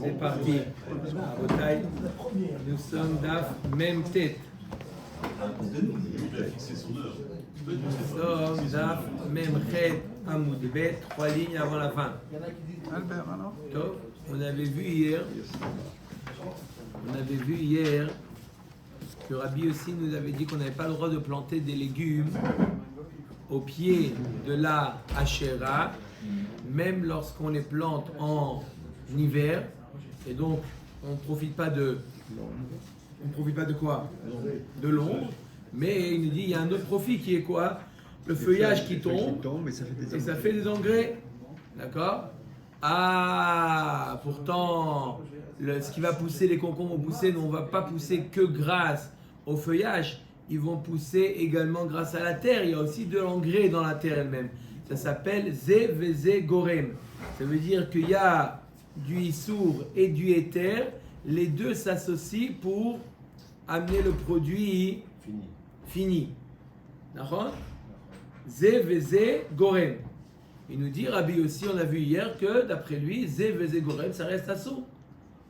C'est parti. Rabotai, nous sommes d'Af, même tête. Nous sommes d'Af, même chet, Amoud Bet, 3 lignes avant la fin. Albert, alors Donc, on avait vu hier que Rabbi aussi nous avait dit qu'on n'avait pas le droit de planter des légumes au pied de la Asherah, même lorsqu'on les plante en hiver, et donc on ne profite pas de quoi? De l'ombre, mais il nous dit il y a un autre profit qui est quoi? Le feuillage qui tombe et ça fait des engrais, d'accord? Ah, pourtant, ce qui va pousser, les concombres vont pousser, on ne va pas pousser que grâce au feuillage, ils vont pousser également grâce à la terre. Il y a aussi de l'engrais dans la terre elle-même. Ça s'appelle Zé Vezé Gorem. Ça veut dire qu'il y a du Issour et du Éther. Les deux s'associent pour amener le produit fini. D'accord? Zé Vezé Gorem. Il nous dit, Rabbi aussi, on a vu hier que d'après lui, Zé Vezé Gorem, ça reste Assour.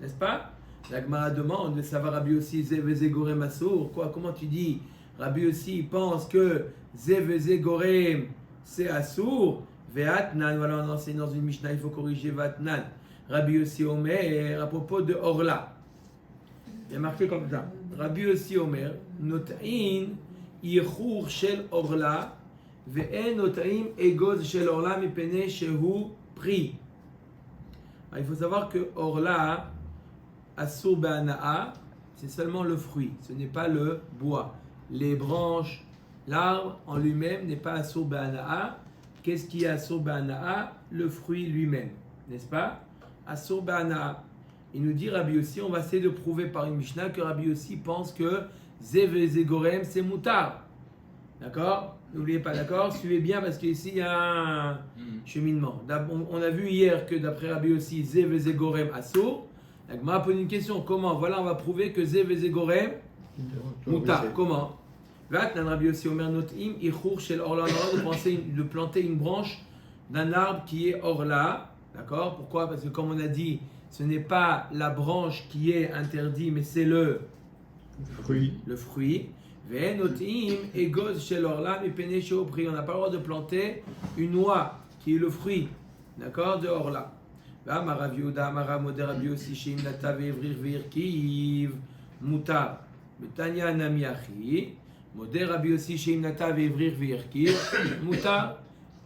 N'est-ce pas? La Gemara demande, ça va Rabbi aussi, Zé Vezé Gorem Assour. Quoi? Comment tu dis? Rabbi aussi pense que Zé Vezé Gorem, c'est Assour. Ve'atnan, voilà, on enseigne dans une Mishnah, il faut corriger Ve'atnan. Rabbi aussi Omer, à propos de Orla. Il y a marqué comme ça. Rabbi aussi Omer, Not'in, Yichur Shel Orla, Ve'en Not'im Egoz Shel Orla, Mipene Shehu Pri. Il faut savoir que Orla, Assour Be'ana'a, c'est seulement le fruit, ce n'est pas le bois. Les branches, l'arbre en lui-même n'est pas Assour Be'ana'a. Qu'est-ce qui est Assour Be'ana'a? Le fruit lui-même, n'est-ce pas? Assour Be'ana'a. Il nous dit Rabbi aussi, on va essayer de prouver par une Mishnah que Rabbi aussi pense que Zé Vezé Gorem c'est moutar. D'accord? N'oubliez pas, d'accord? Suivez bien parce qu'ici il y a un cheminement. On a vu hier que d'après Rabbi aussi, Zé Vezé Gorem Assour. La Gemara pose une question, comment? Voilà, on va prouver que Zé Vezé Gorem moutar. Comment? Rabbi aussi Omer Not'im Ichur Shel Orla, de planter une branche d'un arbre qui est Orla. D'accord? Pourquoi? Parce que comme on a dit, ce n'est pas la branche qui est interdite, mais c'est le fruit. Le fruit. Ve'enotim egoz shel orla mipene shehu pri. On n'a pas le droit de planter une noix qui est le fruit, d'accord, de orla. Amar Rav Yehuda, Amar Rav Moder Rabbi aussi sheim nata ve'evrir ve'irkiv mutar. Betanya nami achi. Moder Rabbi aussi sheim nata ve'evrir ve'irkiv mutar.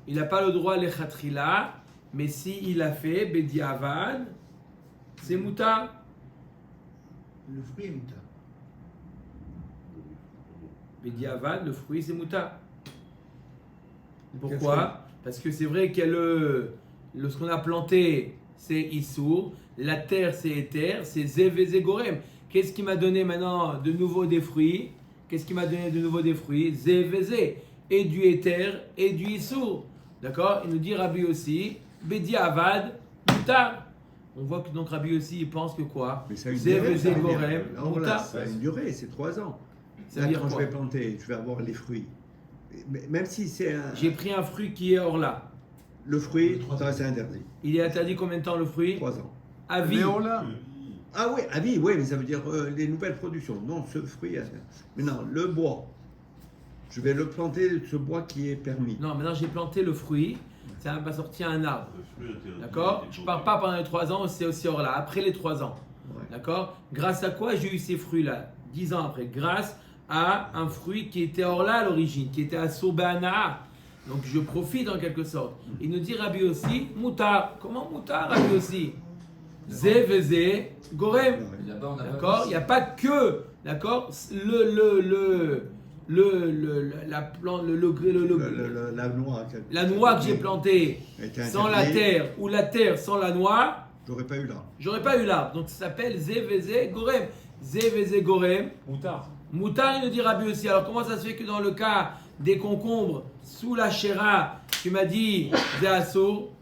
Il n'a pas le droit lechatchila, mais si il a fait bediavad, c'est moutar. Le fruit est moutar. Bediavad, le fruit, c'est moutar. Pourquoi? Parce que c'est vrai que ce qu'on a planté, c'est Issour, la terre, c'est Éther, c'est Zé Vezé Gorem. Qu'est-ce qui m'a donné maintenant de nouveau des fruits? Zé Vezé, et du Éther, et du Issour. D'accord? Il nous dit Rabbi aussi, Bediavad, moutar. On voit que donc Rabbi aussi, il pense que quoi? Zé Vezé Gorem, moutar. Ça a une durée, c'est 3 ans. Ça là, veut dire quand quoi? je vais planter, je vais avoir les fruits. Même si c'est un... J'ai pris un fruit qui est Orla. Le fruit, ça reste interdit. Il est interdit combien de temps le fruit? 3 ans. À vie. Mais ah oui, à vie, oui, mais ça veut dire les nouvelles productions. Non, ce fruit. Maintenant, le bois. Je vais le planter, ce bois qui est permis. Non, maintenant j'ai planté le fruit. Ça va sortir un arbre. D'accord? Je ne pars pas pendant les 3 ans, c'est aussi Orla. Après les 3 ans. Ouais. D'accord? Grâce à quoi j'ai eu ces fruits-là? 10 ans après. Grâce à un fruit qui était Orla à l'origine, qui était Assour Be'ana'a. Donc je profite en quelque sorte. Il nous dit Rabbi aussi, moutar. Comment moutar Rabbi aussi? Zé Vezé Gorem. D'accord? Il n'y a pas que, d'accord, la noix que j'ai plantée sans la terre ou la terre sans la noix, j'aurais pas eu l'arbre. Donc ça s'appelle Zé Vezé Gorem. Zé Vezé Gorem. Moutar, il nous dit Rabbi aussi. Alors comment ça se fait que dans le cas des concombres sous la chéra, tu m'as dit Zé Assour?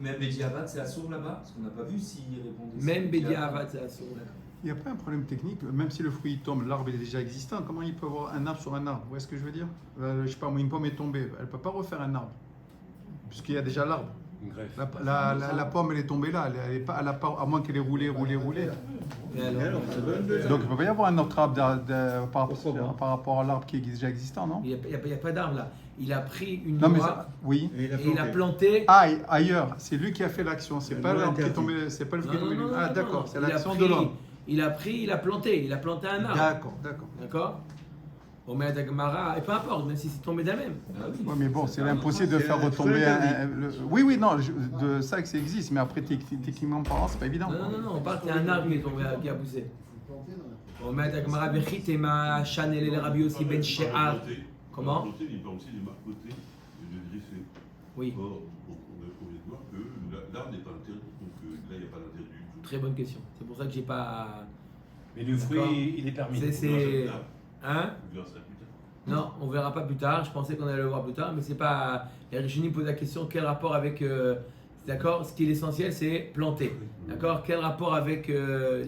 Même Bediavad, c'est Assour là-bas? Parce qu'on n'a pas vu s'il répondait. Même Bediavad, c'est Assour. Il n'y a pas un problème technique, même si le fruit tombe, l'arbre est déjà existant, comment il peut avoir un arbre sur un arbre? Vous voyez ce que je veux dire? Je sais pas, moi, une pomme est tombée, elle ne peut pas refaire un arbre, puisqu'il y a déjà l'arbre. Une greffe. La pomme, elle est tombée là. Elle est pas, à moins qu'elle ait roulé. Et alors ça donne 2 Donc il ne peut pas y avoir un autre arbre par rapport à l'arbre qui est déjà existant, non? Il n'y a pas d'arbre là. Il a pris une Non, mais noix oui. Et et il a planté. Ah, ailleurs. C'est lui qui a fait l'action. C'est Le pas nom l'arbre qui est interdit. tombé. C'est pas le fruit Non, tombé. non, non, Ah, non, d'accord. non. C'est Il a l'action pris- de l'homme. Il a pris, il a planté un arbre. D'accord. D'accord. On met à Dagmara, et peu importe, même si c'est tombé d'elle-même. Ah oui. Oui, mais bon, c'est impossible de C'est faire un retomber fruit Oui, non, de ça que ça existe, mais après, techniquement parlant, c'est pas évident. Non, on parle qu'il y a un arbre qui est tombé, qui a poussé. On met à Dagmara, Bechit et ma Chanel et Rabbi aussi Ben She'ar. Comment? Il peut aussi les marcoter et les griffer. Oui, Or, on vient de voir que l'arbre n'est pas interdit, donc là, il n'y a pas d'interdit du tout. très bonne question. C'est pour ça que j'ai pas. Mais le fruit, il est permis. C'est. Hein? On verra ça plus tard. Non, on verra pas plus tard. Je pensais qu'on allait le voir plus tard, mais c'est pas. Et Rishini pose la question quel rapport avec. D'accord? Ce qui est essentiel, c'est planter. D'accord? Quel rapport avec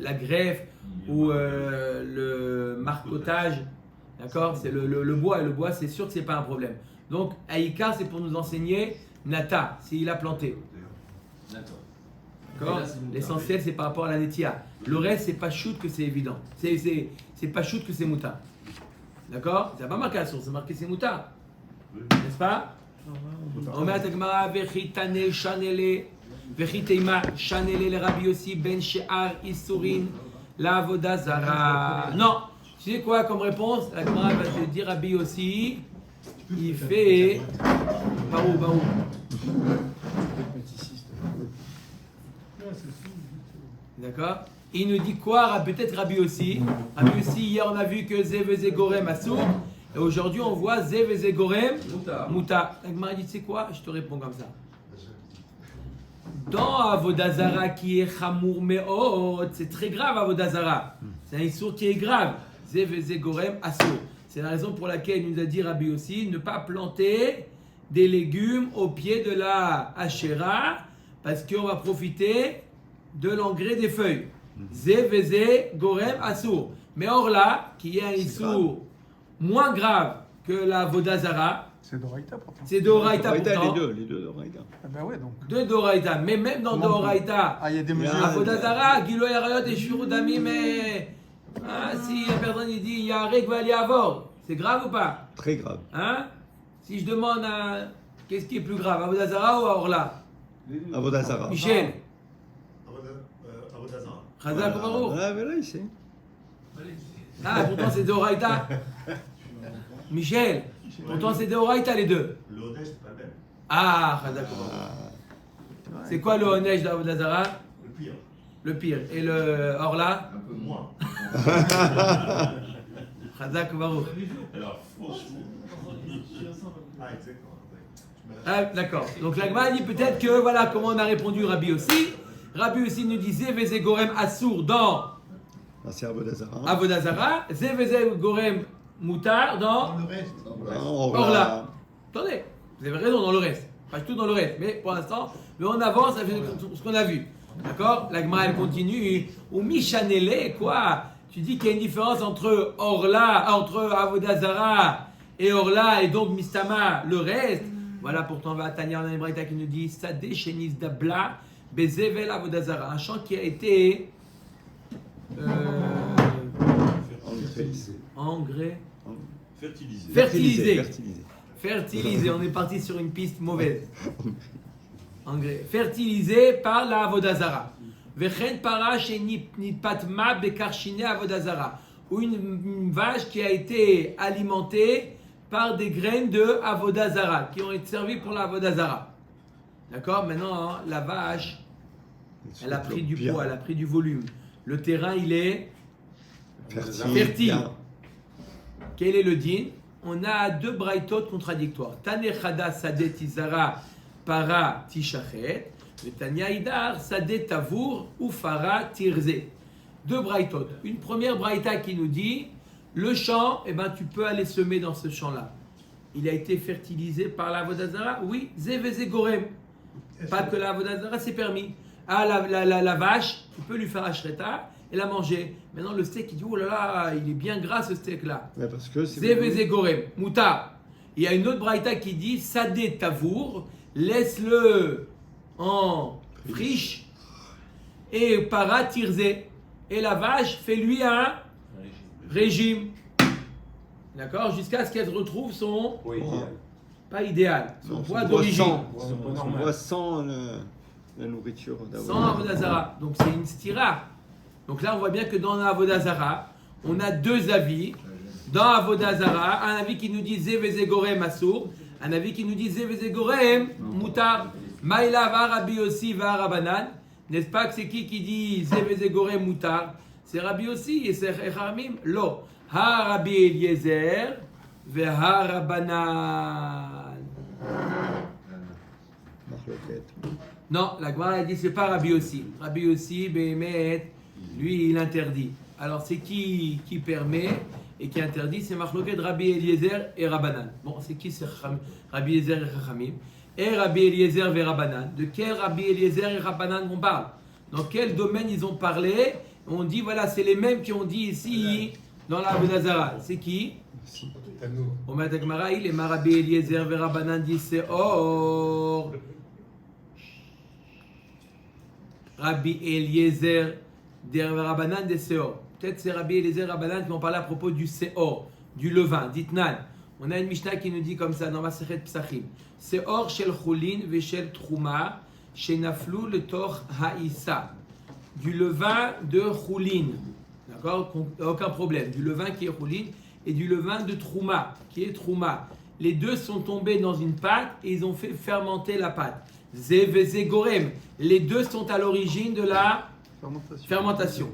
la greffe ou le marcotage? D'accord? C'est le bois. Et le bois, c'est sûr que c'est pas un problème. Donc, Aïka, c'est pour nous enseigner Nata, s'il a planté. D'accord. D'accord? Et là, c'est moutarde. L'essentiel, c'est par rapport à la netia. Le reste, c'est pas shoot que c'est évident. C'est pas shoot que c'est mouta. D'accord? Ça n'a pas marqué la source, c'est marqué c'est mouta. N'est-ce pas? On met à Tagmara, Vechitane Chanele, Vechiteima Chanele, le Rabbi aussi, Ben She'ar, Isurin, la Vodazara. Non! Tu sais quoi comme réponse? La Gemara va te dire Rabbi aussi, il fait. Par où? D'accord? Il nous dit quoi? Peut-être Rabbi aussi. Rabbi aussi, hier on a vu que Zev Gorem Assour. Et aujourd'hui on voit Zev Gorem Mouta. La Gemara dit, tu sais quoi? Je te réponds comme ça. Dans Avodazara qui est Chamour Me'od, c'est très grave Avodazara. C'est un issour qui est grave. Zev Gorem Assour. C'est la raison pour laquelle il nous a dit Rabbi aussi, ne pas planter des légumes au pied de la Asherah, parce qu'on va profiter de l'engrais des feuilles. Zé, Gorem, Assour. Mais or là, qui est un issour moins grave que la Vodazara, C'est d'Oraïta pourtant. c'est d'Oraïta pourtant. les deux d'Oraïta. Ah ben ouais, donc. De d'Oraïta. Mais même dans Comment d'Oraïta, Ah, il y a des Il y a mesures. à Vodazara, Gilo Yarayot et Shurudami, mais si la personne il dit il y a un règle va aller avoir, c'est grave ou pas? Très grave. Hein? Si je demande qu'est-ce qui est plus grave, Avodazara ou Orla? Avodazara. Michel, Avodazara. Chazak ou Baruch? Ah, mais là, il sait. Ah, pourtant c'est d'Oraïta. Michel, pourtant c'est d'Oraïta les deux. L'Odesh, c'est pas le même. Ah, Chazak ou Baruch. C'est quoi le Honesh d'Avodazara? Le pire. Le pire. Et le Orla? Un peu moins. Chazak ou Baruch. Alors, franchement, Ah, exactement. Ah, d'accord. Donc l'Agma dit peut-être que voilà comment on a répondu Rabbi aussi. Rabbi aussi nous disait Zé Gorem Assour dans Ah, c'est Avodazara. Avodazara, Zé Gorem Moutar dans Dans le reste. Orla. Attendez, vous avez raison dans le reste. Pas tout dans le reste, mais pour l'instant, mais on avance avec ce qu'on a vu. D'accord? L'Agma elle continue. Ou Mishanele, quoi? Tu dis qu'il y a une différence entre Orla, entre Avodazara et Orla, et donc Mistama, le reste. Voilà, pourtant, on va à Tanya, on a une braïta qui nous dit Sadeh Shenis Dabla, Bezevel Avodazara. Un champ qui a été. Engrais. fertilisé. Fertilisé. On est parti sur une piste mauvaise. Engrais. Fertilisé par la Avodazara. Vechen para shenipatma bekarshine Avodazara. Ou une vache qui a été alimentée par des graines de Avodazara qui ont été servies pour la Avodazara. D'accord? Maintenant, hein, la vache, elle a pris du poids, elle a pris du volume. Le terrain, il est fertile. Quel est le din? On a deux braïtot contradictoires. Tanechada sadet tizara para tishachet. Le Tanya idar sadet tavour ou fara tirze. Deux braïtot. Une première braïta qui nous dit le champ, eh ben, tu peux aller semer dans ce champ-là. Il a été fertilisé par la Vodazara? Oui, Zé Gorem. Pas que la Vodazara, c'est permis. Ah, la vache, tu peux lui faire ashreta et la manger. Maintenant, le steak, il dit, oh là là, il est bien gras ce steak-là. Ouais, parce que c'est. Zé Gorem, Mouta. Il y a une autre braïta qui dit, Sadé Tavour, laisse-le en friche, et para tirzé. Et la vache fait lui un régime. D'accord? Jusqu'à ce qu'elle retrouve son, Oui, pas idéal, son poids Son d'origine. poids sans la nourriture d'Avodah. Sans Avodazara. Donc c'est une stira. Donc là, on voit bien que dans Avodazara, on a deux avis. Dans Avodazara, un avis qui nous dit Zevezegorem Assour, un avis qui nous dit Zevezegorem Moutar. Maïla va Rabbi Yossi va Rabanan. N'est-ce pas que c'est qui dit Zevezegorem Moutar? C'est Rabbi Yossi et c'est Chachamim. Lo. Ha Rabbi Eliezer ve ha Rabanan. Marloquette. Non, la Gemara a dit c'est pas Rabbi Yossi. Rabbi Yossi, Behemet, lui il interdit. Alors c'est qui permet et qui interdit? C'est Marloquette, Rabbi Eliezer et Rabbanan. Bon, c'est qui c'est Rabbi Eliezer et Chachamim? Et Rabbi Eliezer et Rabbanan. De quel Rabbi Eliezer et Rabbanan on parle? Dans quel domaine ils ont parlé? On dit voilà, c'est les mêmes qui ont dit ici dans la Avodazara. C'est qui? On met à Gemara, il est Rabbi Eliezer et Rabbanan dit c'est or. Rabbi Eliezer de Rabbanan de Seor. Peut-être c'est Rabbi Eliezer Rabbanan qui vont parler à propos du Seor, du levain. Dites-nan. On a une Mishnah qui nous dit comme ça dans Masechet Psachim. Seor shel chulin ve shel trouma shenaflu le tor haïssa. Du levain de chulin. D'accord? Aucun problème. Du levain qui est chulin et du levain de trouma qui est trouma. Les deux sont tombés dans une pâte et ils ont fait fermenter la pâte. Zevezegorem. Les deux sont à l'origine de la fermentation.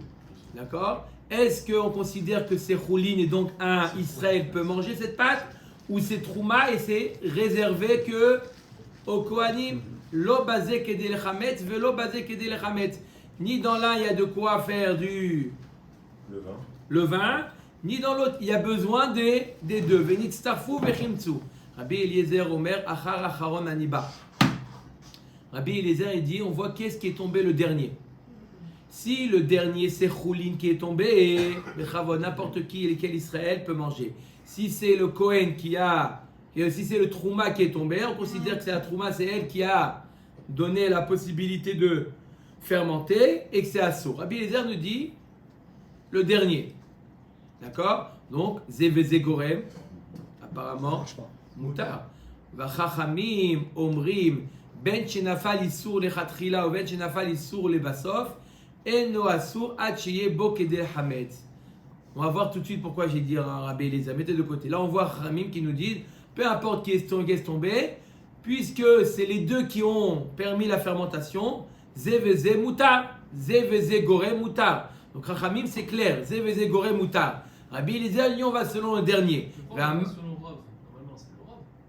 D'accord? Est-ce qu'on considère que c'est choulin et donc un Israël peut manger cette pâte? Ou c'est trouma et c'est réservé que au Kohanim? Lo bazé kedel chametz velo bazé kedel chametz. Ni dans l'un il y a de quoi faire du levain, ni dans l'autre il y a besoin des deux. Venit starfu vechimtsu. Rabbi Eliezer Omer achar acharon aniba. Rabbi Eliezer il dit, on voit qu'est-ce qui est tombé le dernier. Si le dernier c'est Choulin qui est tombé, n'importe qui et lequel Israël peut manger. Si c'est le Kohen si c'est le Trouma qui est tombé, on considère que c'est la Trouma, c'est elle qui a donné la possibilité de fermenter et que c'est Assour. Rabbi Eliezer nous dit le dernier. D'accord? Donc, Zevezegorem, apparemment, Moutar. Vachachamim, Omrim, Ben Shenafal Issour le Chatchila ou Ben Shenafal Issour le Basof, Eno Assour Hacheye Bo Kedel Hametz. On va voir tout de suite pourquoi j'ai dit Rabbi Eliezer. Mettez de côté. Là, on voit Chachamim qui nous dit peu importe qui est tombé, puisque c'est les deux qui ont permis la fermentation, Zeveze Moutar, Zeveze Gore Moutar. Donc Chachamim c'est clair, Zeveze Gore Moutar. Rabbi Eliezer, on va selon le dernier. Normalement, c'est le Rov.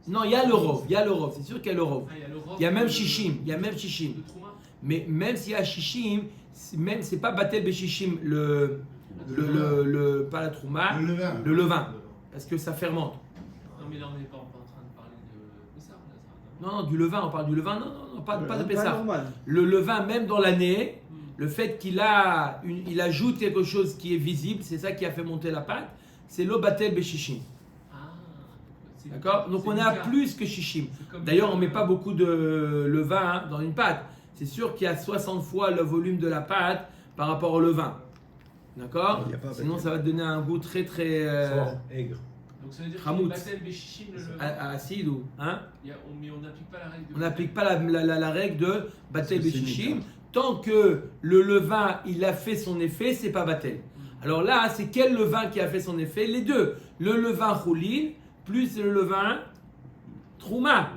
Non, il y a le Rov, c'est sûr qu'il y a le Rov. Il y a même Shishim, Mais même s'il y a Shishim, même c'est pas Batel Beshishim, pas la Trouma, le levain, parce que ça fermente. Non, mais là on n'est pas en train de parler de ça. Non, du levain, on parle du levain, non, pas de Pessah. Le levain, même dans l'année, le fait qu'il ajoute quelque chose qui est visible, c'est ça qui a fait monter la pâte, c'est l'eau Batel Beshishim. D'accord? Donc on est à plus que Shishim. D'ailleurs, on ne met pas beaucoup de levain dans une pâte. C'est sûr qu'il y a 60 fois le volume de la pâte par rapport au levain. D'accord? Sinon, ça va te donner un goût très très aigre. Donc ça veut dire Hamout. que Batel Beshishim le levain. Acide ou hein? Mais on n'applique pas la règle de. On n'applique pas la règle de Batel Beshishim. Tant que le levain il a fait son effet, c'est pas Batel. Alors là, c'est quel levain qui a fait son effet? Les deux. Le levain Choulin plus le levain Trouma.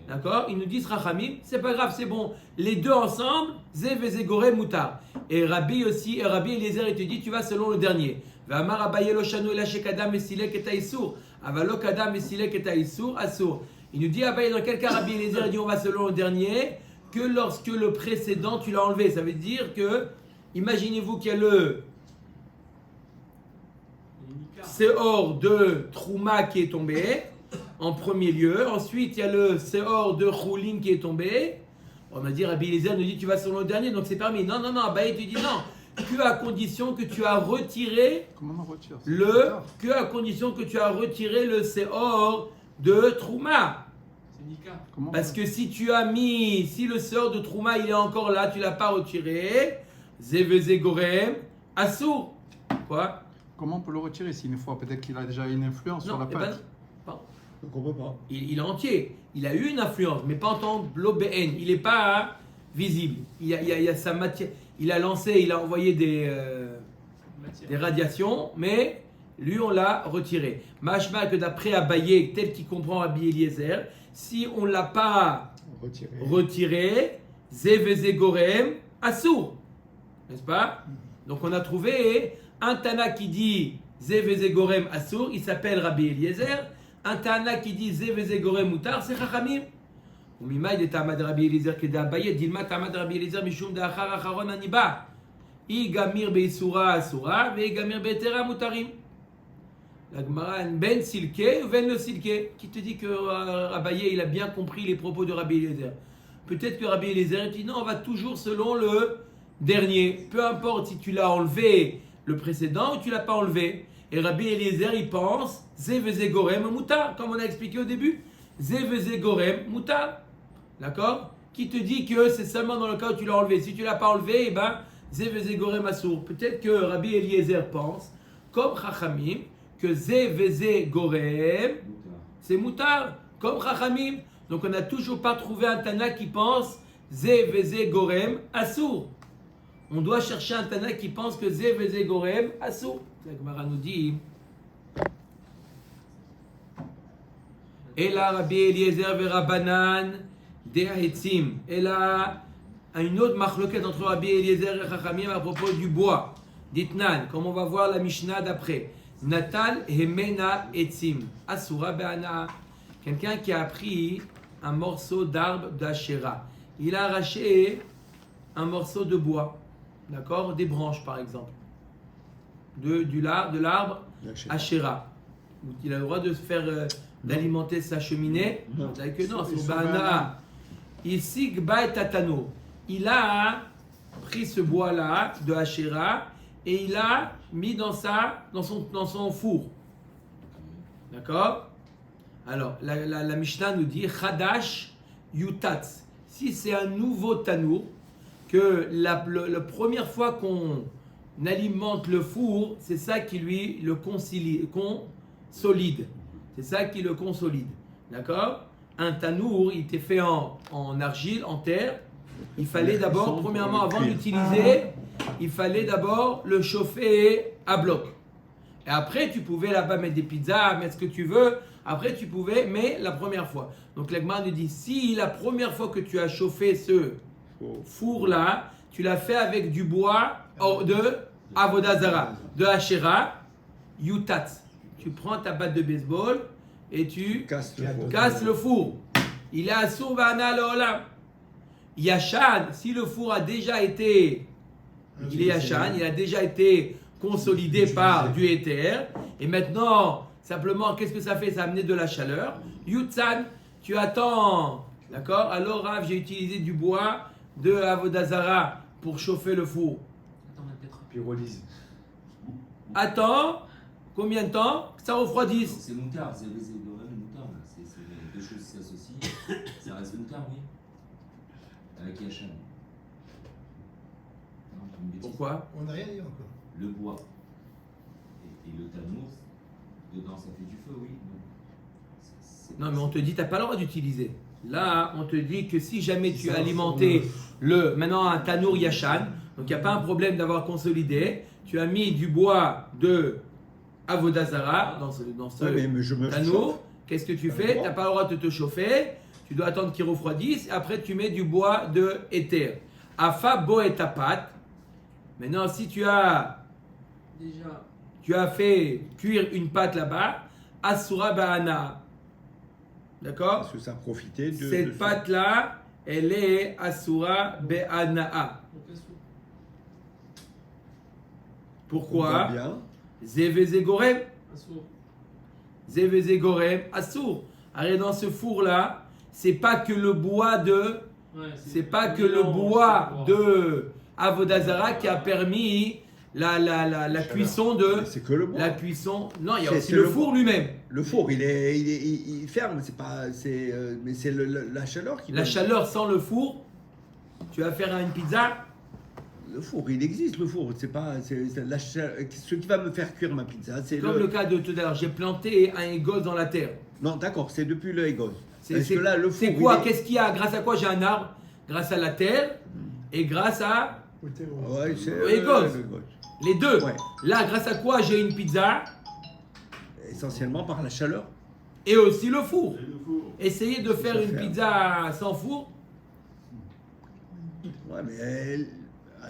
D'accord? Ils nous disent Rachamim, c'est pas grave, c'est bon. Les deux ensemble, Zevezegore Moutar. Et Rabbi aussi, et Rabbi Eliezer, il te dit, tu vas selon le dernier. V'amar Abaye lo shanu ela shekadam mesilek et aïsour. Avalo kadam mesilek et aïsour, assour. Il nous dit, Abaye, dans quel cas Rabbi Eliezer, il dit, on va selon le dernier, que lorsque le précédent, tu l'as enlevé. Ça veut dire que, imaginez-vous qu'il y a le Seor de Trouma qui est tombé en premier lieu. Ensuite, il y a le Seor de Choulin qui est tombé. On va dire, Rabbi Eliezer nous dit tu vas selon le dernier, donc c'est permis. Non, Abaye, tu dis non. Que à condition que tu as retiré que à condition que tu as retiré le Seor de Trouma. Nika. Comment Parce que si le sort de Trouma il est encore là, tu l'as pas retiré, Zeveze Gorem, Assour. Quoi? Comment on peut le retirer si une fois peut-être qu'il a déjà une influence sur la eh ben pâte? non. Donc on peut pas. Il est entier. Il a eu une influence, mais pas en tant que l'OBN. Il n'est pas visible. Il y a sa matière. Il a envoyé des radiations, mais lui, on l'a retiré. Mashma que d'après Abaye, tel qu'il comprend Rabbi Eliezer, si on ne l'a pas retiré, Zeveze Gorem, Assour. N'est-ce pas? Donc on a trouvé un Tana qui dit Zeveze Gorem, Assour, il s'appelle Rabbi Eliezer. Un Tana qui dit Zeveze Gorem, Moutar, c'est Chachamim. Umima, il est Tamad Rabbi Eliezer qui est d'Abaye, Dilma Tamad Rabbi Eliezer, Mishum d'Achar Acharon Aniba. Igamir Beisura Asura, Veigamir Beitera Mutarim. La Gemara, Ben Silke ou Ben le Silke, qui te dit que Abaye il a bien compris les propos de Rabbi Eliezer. Peut-être que Rabbi Eliezer dit non, on va toujours selon le dernier. Peu importe si tu l'as enlevé le précédent ou tu l'as pas enlevé. Et Rabbi Eliezer il pense Zeveze Gorem Moutar, comme on a expliqué au début. Zeveze Gorem Moutar. D'accord? Qui te dit que c'est seulement dans le cas où tu l'as enlevé. Si tu l'as pas enlevé, eh ben Zeveze Gorem Assour. Peut-être que Rabbi Eliezer pense, comme Chachamim, que Zeveze Gorem, c'est Moutar, comme Chachamim. Donc on n'a toujours pas trouvé un Tana qui pense Zeveze Gorem Assour. On doit chercher un Tana qui pense que Zeveze Gorem Assour. La Gemara nous dit et là Rabbi Eliezer ve Rabbanan de Haetzim. Et là une autre marloquette entre Rabbi Eliezer et Chachamim à propos du bois. Ditnan, comme on va voir la Mishnah d'après. Natal Hemena Etzim. Asura Be'ana. Quelqu'un qui a pris un morceau d'arbre d'Ashera. Il a arraché un morceau de bois. D'accord? Des branches par exemple. De l'arbre Ashera. Il a le droit de se faire d'alimenter sa cheminée. Non. Que non, c'est Be'ana. Ici Gba et Tatano. Il a pris ce bois-là de Ashera et il l'a mis dans son four. D'accord? Alors, la Mishnah nous dit Chadash Yutatz. Si c'est un nouveau tanour, que la première fois qu'on alimente le four, c'est ça qui lui le consolide. C'est ça qui le consolide. D'accord? Un tanour, il était fait en argile, en terre. Il fallait d'abord, premièrement, avant de l'utiliser, il fallait d'abord le chauffer à bloc. Et après, tu pouvais là-bas mettre des pizzas, mettre ce que tu veux. Après, tu pouvais, mais la première fois. Donc, l'Agma nous dit, si la première fois que tu as chauffé ce four-là, tu l'as fait avec du bois de Avodazara, de Hachera, Yutat. Tu prends ta batte de baseball et tu casses le four. Il est assour ba'ana le'olam. Yashan, si le four a déjà été, il est Yashan, il a déjà été consolidé par du éther, et maintenant, simplement, qu'est-ce que ça fait? Ça a amené de la chaleur. Yutsan, tu attends, d'accord? Alors, Rav, j'ai utilisé du bois de Avodazara pour chauffer le four. Pyrolyse. Attends, combien de temps? Que ça refroidisse. C'est moutard, c'est Gorem et moutard. C'est deux choses qui s'associent. Ça reste moutard, oui. Avec Yachan. Pourquoi? On n'a rien dit encore. Le bois et le tanour, dedans ça fait du feu, oui. Non, mais on te dit, tu n'as pas le droit d'utiliser. Là, on te dit que si jamais tu as alimenté maintenant un tanour Yachan, donc il n'y a pas un problème d'avoir consolidé, tu as mis du bois de Avodazara dans ce tanour, qu'est-ce que tu fais? Tu n'as pas le droit de te chauffer, tu dois attendre qu'il refroidisse, et après tu mets du bois de éther. Afa bo et tapat. Maintenant, si tu as fait cuire une pâte là-bas, Asura Ba'ana. D'accord? Parce que ça a profité de. Cette pâte-là, elle est Asura Be'ana'a. Pourquoi? Zeveze Gorem. Zeveze Gorem Assour. Alors dans ce four-là, c'est pas que le bois de. C'est pas que le bois de Avodazara qui a permis la cuisson de. C'est que le bois. La cuisson. Non, il y a C'est- aussi c'est le le four bois. lui-même. Le four, il ferme, c'est pas, mais c'est la chaleur qui. La donne. chaleur sans le four, tu vas faire une pizza. Le four, il existe le four. C'est pas, c'est la chaleur. Ce qui va me faire cuire ma pizza, c'est Comme le cas de tout à l'heure, j'ai planté un égos dans la terre. Non, d'accord, c'est depuis le Egos. C'est Parce que là, le four. c'est quoi? il est- Qu'est-ce qu'il y a? Grâce à quoi j'ai un arbre? Grâce à la terre et grâce à Ouais, c'est Le Egos. le Egos. les deux. Ouais. Là, grâce à quoi j'ai une pizza Essentiellement par la chaleur. et aussi le four. Et le four. Essayez de faire une pizza sans four. Ouais, mais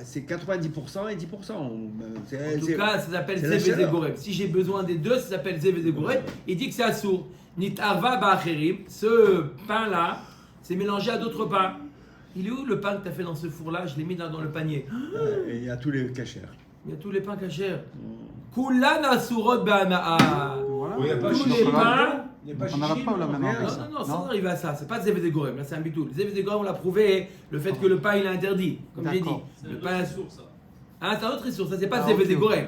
c'est 90% et 10%. En tout cas, ça s'appelle c'est la Zévé chaleur. Zégorem. Si j'ai besoin des deux, ça s'appelle Zévé Zégorem. Il dit que c'est assour. Nitarva Ba'acherim. Ce pain-là, c'est mélangé à d'autres pains. Il est où le pain que tu as fait dans ce four-là? Je l'ai mis dans le panier. Et il y a tous les cachers. Il y a tous les pains cachers. Kulan asurot ba'ana'a. Voilà. Oui, il n'y a pas Tous chichi. les pains. Il n'y a pas On n'arrête chichi, pas là non, maintenant rien. avec Non, ça. non, sans arriver à ça. C'est pas Zévé Zégorem. Là, c'est un bitou. Zévé Zégorem, on l'a prouvé. Le fait que le pain, il est interdit. Comme j'ai dit. D'accord. C'est Le une pain. autre source, ça. Ah, c'est un autre source. Ça, c'est pas Ah, Zévé ok, Zégorem.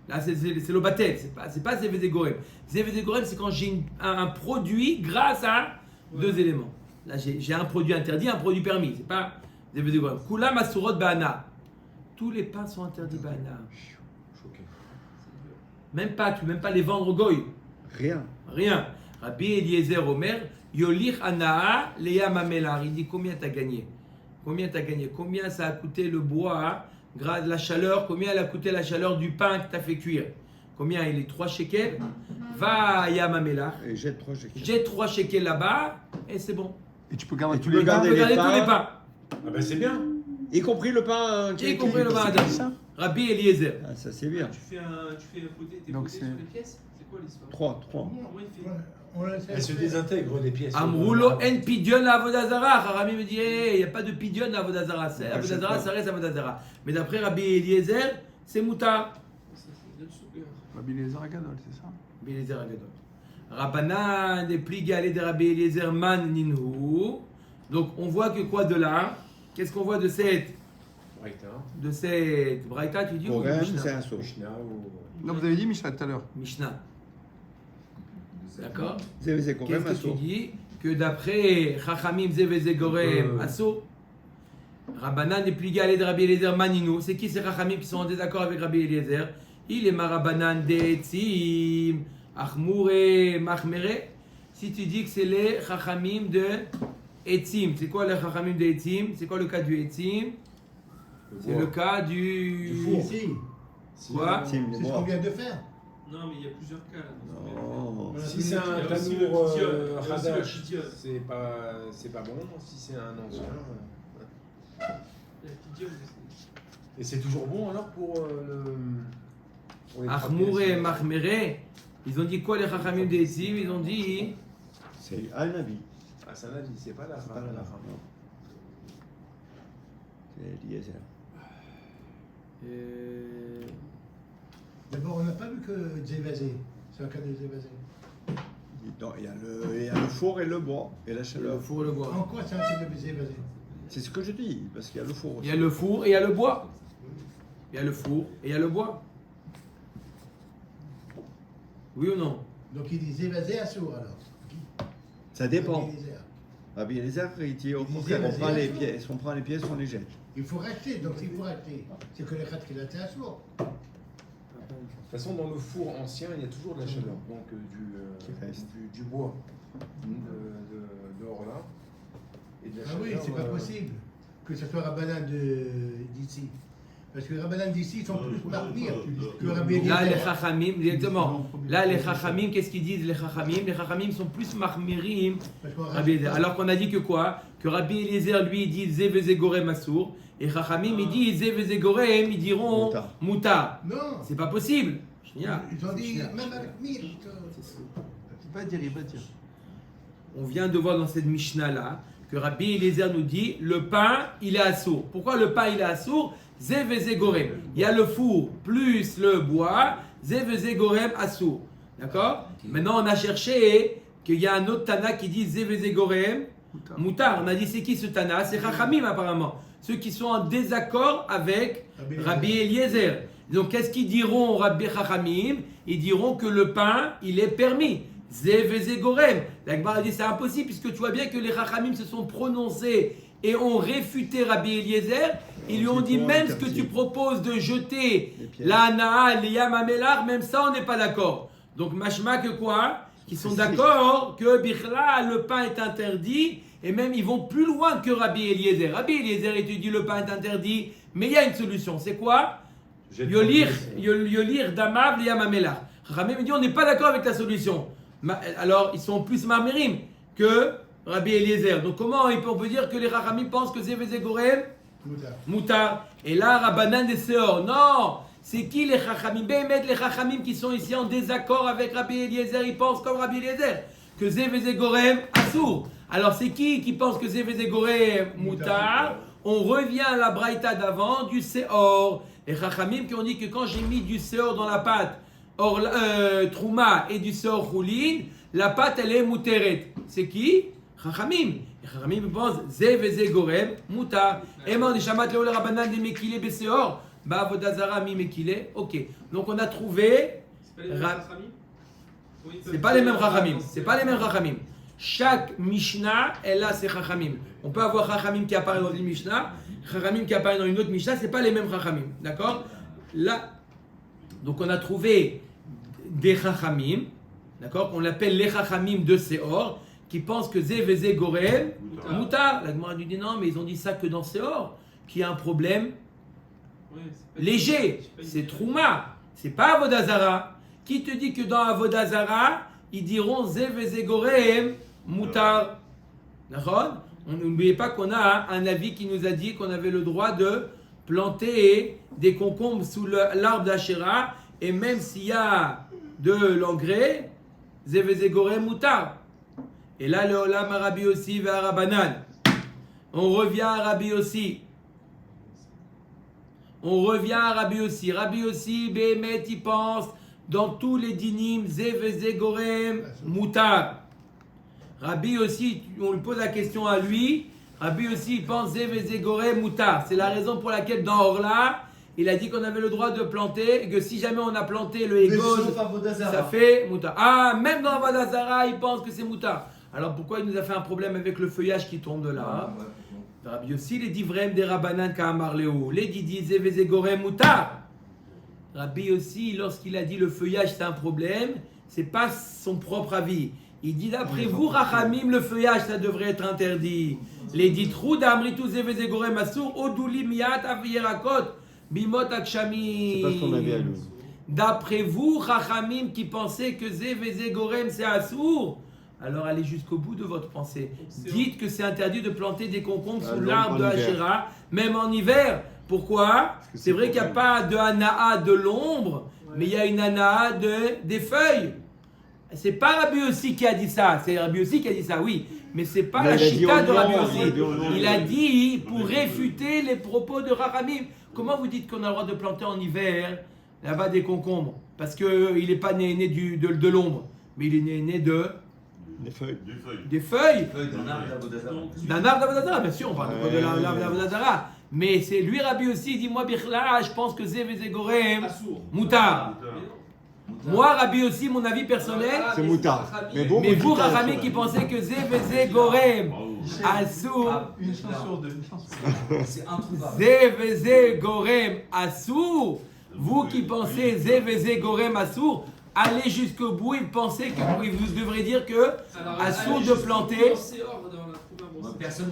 Là, c'est le batel. C'est pas Zévé Zégorem. Zévé Zégorem, c'est quand j'ai un produit grâce à deux éléments. Là, j'ai un produit interdit, un produit permis. C'est pas Zévé Zégorem. Kula masurot ba'ana. Tous les pains sont interdits ba'ana. Choqué. Même pas, tu peux même pas les vendre au goy. Rien. Rien. Rabbi Eliezer Omer, Yolich Anaa, Léa Mamelar. Il dit combien tu as gagné? Combien tu as gagné? Combien ça a coûté le bois, grâce à la chaleur? Combien elle a coûté la chaleur du pain que tu as fait cuire? Combien il est 3 shekels? Va à Yamamelar. Et jette 3 shekels. Jette 3 shekels là-bas et c'est bon. Et tu peux garder Et tous tu les peux pains. garder Regardez les tous les pains. pains. Ah ben c'est bien. Y compris le pain. Y compris le pain C'est Adam. comme ça. Rabbi Eliezer. Ah, ça c'est bien. Tu fais poter tes Donc potés c'est- sur les pièces? C'est quoi l'histoire? 3. Comment il fait? Elle se désintègre des pièces. Amroulo en pidion à Avodazara. Rabbi me dit, il n'y a pas de pidion à Avodazara. Avodazara, ça reste Avodazara. Mais d'après Rabbi Eliezer, c'est moutard. Ça, c'est de soupe. Rabbi Eliezer Agadol, c'est ça. Rabbi Eliezer Agadol. Rabbanan des plis galés de Rabbi Eliezer man ninhu. Donc on voit que quoi de là? Qu'est-ce qu'on voit de cette braïta, tu dis ou Korem, Mishnah? c'est un saut. Mishnah ou... Non, vous avez dit Michel tout à l'heure. Mishnah. D'accord. C'est Korem, Qu'est-ce un que tu saut. dis? Que d'après Chachamim Zeveze Gorem Asso, Rabbanan des plis galés de Rabbi Eliezer maninu. C'est qui ces Chachamim qui sont en désaccord avec Rabbi Eliezer? Il est Marabanan de Etzim, Achmoure, Machmere. Si tu dis que c'est les Chachamim de Etzim, c'est quoi les Chachamim de Etzim? C'est quoi le cas du Etzim? C'est le cas du. four. Quoi? Tim, C'est ce qu'on vient de faire. Non, mais il y a plusieurs cas là. Non. Si c'est un Il y a aussi tanour le pidyon, il y a aussi le Hadash, pidyon. c'est pas bon. Si c'est un ancien... Il y a le pidyon, Et c'est toujours bon alors pour le... pour les Achmoure, trapèzes. Machmere. Ils ont dit quoi les Chachamim de Etzim? Ils ont dit. C'est un avis. Ah, c'est un avis, c'est pas la C'est fin. pas la fin. C'est Eliezer. D'abord, on n'a pas vu que Zévazé. C'est un cas de Zévazé. Non, il y a le four et le bois et la Le chaleur. four et le bois. En quoi c'est un cas de Zévazé? C'est ce que je dis, parce qu'il y a le four Il aussi. y a le four et il y a le bois. Il y a le four et il y a le bois. Oui ou non? Donc il dit Zévazé à sourd alors. Ça dépend. Rabbi Eliezer. Rabbi Eliezer, il dit au Il contraire, disait, on prend vas-y, les à pièces, on prend les pièces, on les jette. Il faut racheter, donc s'il faut racheter, c'est que les rats qu'il a été à sourd. De toute façon, dans le four ancien, il y a toujours de la chaleur, donc Qui reste. du bois dehors là. Et de la Ah chaleur, oui, c'est pas possible que ce soit Rabbanan d'ici. Parce que les Rabbanan d'ici sont plus martyrs que Rabbi Là, les Eliezer. Chachamim, exactement. Là, les Chachamim, qu'est-ce qu'ils disent les Chachamim? Les Chachamim sont plus marmirim. Parce qu'on Rabbi Eliezer. rajoute- Alors qu'on a dit que quoi? Que Rabbi Eliezer, lui, il dit Zeveze Gorem Assour. Et Chachamim, il dit Zeveze Gorem, ils diront Moutar. Moutar. Non, C'est pas possible. Shnia. ils ont dit, Shnia. même avec 1000. Il va dire, il va dire. On vient de voir dans cette Mishnah-là que Rabbi Eliezer nous dit le pain, il est assourd. Pourquoi le pain, il est assourd? Zeveze Gorem. Il y a le four plus le bois. Zeveze Gorem assourd. D'accord? Maintenant, on a cherché qu'il y a un autre Tana qui dit Zeveze Gorem Moutar. On a dit c'est qui ce Tana? C'est Chachamim apparemment. ceux qui sont en désaccord avec Rabbi Eliezer. Donc qu'est-ce qu'ils diront Rabbi Chachamim? Ils diront que le pain, il est permis. Zé gorem. La Gemara dit c'est impossible puisque tu vois bien que les Chachamim se sont prononcés et ont réfuté Rabbi Eliezer. Ils lui ont dit même ce que tu proposes de jeter la Hana'a, les Yamamelar, même ça on n'est pas d'accord. Donc mashma que quoi? Qui sont d'accord que Bichla, le pain est interdit et même ils vont plus loin que Rabbi Eliezer. Rabbi Eliezer il te dit le pain est interdit, mais il y a une solution. C'est quoi? Yolir Damav Yamamelar. Chachamim dit on n'est pas d'accord avec la solution. Alors ils sont plus marmérim que Rabbi Eliezer. Donc comment on peut dire que les Chachamim pensent que Zé Gorem Moutar. Et là Rabbanan des Seor. Non, c'est qui les Chachamim? Bémet les Chachamim qui sont ici en désaccord avec Rabbi Eliezer. Ils pensent comme Rabbi Eliezer que Zé Gorem Assour. Alors c'est qui pense que Zé Gorem Moutar? On revient à la braïta d'avant du Seor. Les Chachamim qui ont dit que quand j'ai mis du Seor dans la pâte, Trouma et du Seor Choulin, la pâte elle est Mouteret. C'est qui? Chachamim. Les Chachamim pensent Zé Gorem Moutar. Eman de Shamat Leol Rabbanan de Mekile Beseor. Bah Vodazara mi Mekile. Ok. Donc on a trouvé. C'est pas les mêmes Chachamim. C'est pas les mêmes Chachamim. Chaque Mishnah, elle a ses Chachamim. On peut avoir Chachamim qui apparaît dans une Mishnah, Chachamim qui apparaît dans une autre Mishnah, c'est pas les mêmes Chachamim. D'accord? Là, donc on a trouvé des Chachamim, d'accord? On l'appelle les Chachamim de Seor, qui pensent que Zé Gorem Moutar. La Gemara lui dit non, mais ils ont dit ça que dans Seor, qui a un problème léger. C'est Trouma, c'est pas Avodazara. Qui te dit que dans Avodazara, ils diront Zé Gorem Moutar. D'accord? N'oubliez pas qu'on a un avis qui nous a dit qu'on avait le droit de planter des concombres sous l'arbre d'Asherah, et même s'il y a de l'engrais, Zé Gorem Moutar. Et là, le Olam à Rabbi Yossi va à Rabbanan. On revient à Rabbi Yossi. Rabbi Yossi, Bémet, il pense dans tous les dinim, Zé Gorem Moutar. Rabbi Yossi, on lui pose la question à lui. Rabbi Yossi, il pense Zé Gorem Moutar. C'est la raison pour laquelle dans Orla, il a dit qu'on avait le droit de planter, et que si jamais on a planté le Egod, ça fait Moutar. Ah, même dans Avodazara, il pense que c'est Moutar. Alors pourquoi il nous a fait un problème avec le feuillage qui tombe de là? Rabbi Yossi, les divrem des Rabbanan Ka'amar Léo, les didi Zé Gorem Moutar. Rabbi Yossi, lorsqu'il a dit le feuillage c'est un problème, c'est pas son propre avis. Il dit d'après vous, Rachamim, le feuillage ça devrait être interdit. Les ditrou d'Amritu Zé Gorem Assour, Oduli Miat Avierakot, Bimot Akshami. C'est pas son avis à lui. D'après vous, Rachamim qui pensait que Zé Gorem c'est Assour, alors allez jusqu'au bout de votre pensée. Dites que c'est interdit de planter des concombres sous l'arbre de Asherah, même en hiver. Pourquoi? C'est vrai qu'il n'y a pas de Hana'a de l'ombre, mais il y a une Hana'a des feuilles. C'est pas Rabbi Yossi qui a dit ça, c'est Rabbi Yossi qui a dit ça, oui. Mais c'est pas la chita de Rabbi Yossi. Il a dit pour réfuter les propos de Rachamim. Comment vous dites qu'on a le droit de planter en hiver là-bas des concombres? Parce qu'il n'est pas né de l'ombre, mais il est né de... Des feuilles. Des feuilles. D'un arbre d'Avodazara. D'un arbre d'Avodazara, bien sûr, on parle de l'arbre d'Avodazara. Mais c'est lui, Rabbi aussi, il dit moi, Bichla, je pense que Zé Gorem Moutar. Moi, Rabbi aussi, mon avis personnel, C'est Moutar. Mais vous, Rachamim, qui pensez que Zé Gorem Assour, Une chance sur deux, une chance sur deux. C'est introuvable. Zé Gorem Assour, vous qui pensez Zé Gorem Assour, allez jusqu'au bout et pensez que vous devrez dire que Assour de planter. Personne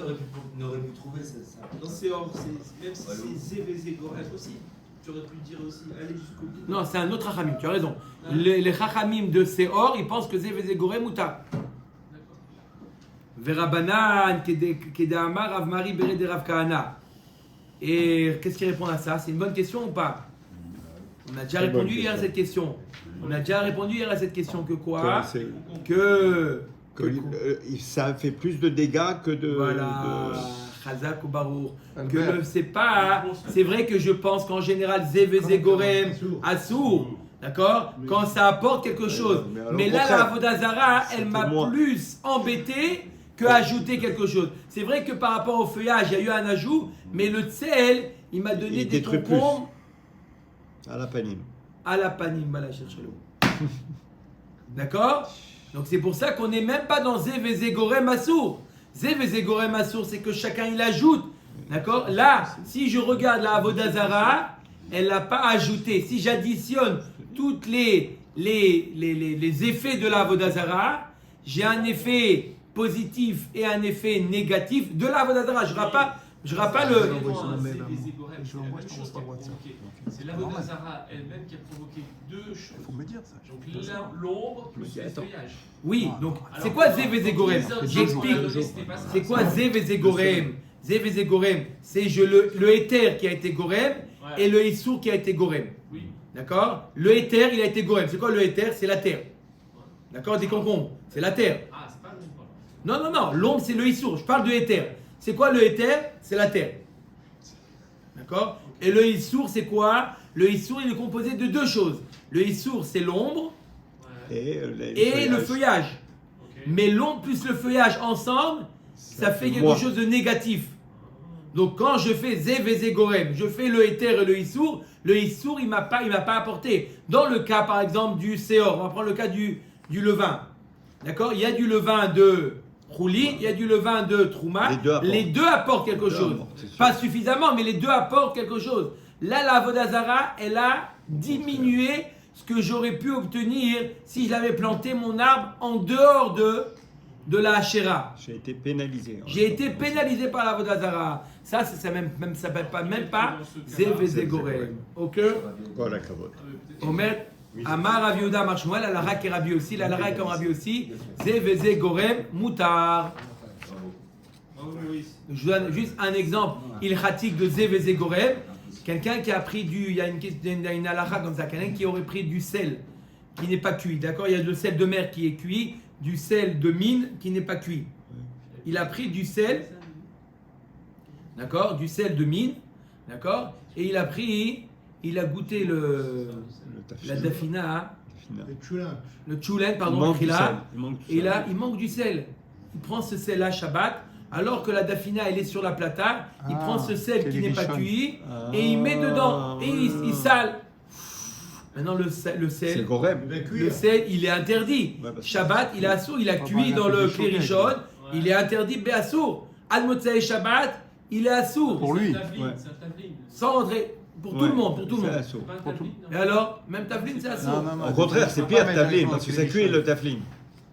n'aurait pu trouver ça. Dans Seor, même si c'est Zé Gorem aussi, tu aurais pu dire aussi, allez jusqu'au bout. Non, c'est un autre Chachamim, tu as raison. Les Chachamim de Seor, ils pensent que Zé Gorem Moutar. Verabanan, Kedamar, Rav Mari, Beret de Rav Kahana. Et qu'est-ce qu'il répond à ça? C'est une bonne question ou pas? On a déjà répondu hier à cette question. Que quoi? Que ça fait plus de dégâts que de... Voilà, Chazak ou Barour. C'est vrai que je pense qu'en général, Zé Gorem, Assour, d'accord? Quand ça apporte quelque chose. Mais là, la Avodazara, elle m'a plus embêté que ajouter quelque chose. C'est vrai que par rapport au feuillage, il y a eu un ajout, mais le tsel, il m'a donné Il des détruit concombres À la panime. à la panime. Voilà, cherche le mot. D'accord? Donc c'est pour ça qu'on n'est même pas dans Zé Vézé Gorem Assour. Zé Vézé Gorem Assour, c'est que chacun il ajoute. D'accord? Là, si je regarde la Avodazara, elle n'a pas ajouté. Si j'additionne tous les effets de la Avodazara, j'ai un effet positif et un effet négatif de la Avodazara. Je ne pas le. C'est l'Avodazara elle-même qui a provoqué deux choses. Il faut me dire ça. Donc l'ombre plus le feuillage. Oui, donc c'est quoi Zé Vézé Gorem? J'explique. C'est quoi Zé Vézé Gorem? Zé Vézé Gorem, c'est le éther qui a été Gorem et le Issour qui a été Gorem. Oui. D'accord? Le éther, il a été Gorem. C'est quoi le éther? C'est la terre. D'accord? Des concombres. C'est la terre. Ah, c'est pas l'ombre. Non. L'ombre, c'est le Issour. Je parle de éther. C'est quoi le éther? C'est la terre. D'accord? Et le Issour, c'est quoi? Le Issour, il est composé de deux choses. Le Issour, c'est l'ombre Et le feuillage. Ok. Mais l'ombre plus le feuillage ensemble, ça fait quelque chose de négatif. Donc quand je fais Zé Vézé Gorem, je fais le éther et le Issour il m'a pas apporté. Dans le cas par exemple du Séor, on va prendre le cas du levain. D'accord? Il y a du levain de Chouli, il y a du levain de Trouma. Les deux apportent quelque chose. Pas suffisamment, mais les deux apportent quelque chose. Là, la Avodazara, elle a diminué ce que j'aurais pu obtenir si je l'avais planté mon arbre en dehors de la Hachéra. J'ai été pénalisé. J'ai été pénalisé par la Avodazara. Ça s'appelle pas Zé Vézé Gorem. Ok? Voilà, Kavod. Omer, Amar Rav Yehuda Amar Shmuel, la Lara qui est Rabbi aussi, la Lara comme Rabbi aussi, Zé Vézé Gorem Moutar. Je vous donne juste un exemple ilchatique de Zé Vézé Gorem. Quelqu'un qui a pris il y a une halakha comme ça, quelqu'un qui aurait pris du sel qui n'est pas cuit, d'accord? Il y a le sel de mer qui est cuit, du sel de mine qui n'est pas cuit. Il a pris du sel, d'accord? Du sel de mine, d'accord? Et il a goûté la dafina, le tchoulen, pardon, et là, il manque du sel. Il prend ce sel-là Shabbat, alors que la dafina, elle est sur la plata, il prend ce sel qui n'est pas cuit, et il met dedans, et il sale. Maintenant, le sel, le sel, il est interdit. Shabbat, il est assour, il a cuit dans le klérishon, il est interdit, béassour. Ad-Motsai Shabbat, il est assour. Pour lui. Sans rentrer. Pour tout le monde. Et alors, même tafline, c'est assour. Au contraire, c'est pire tafline, parce que ça cuit le tafline.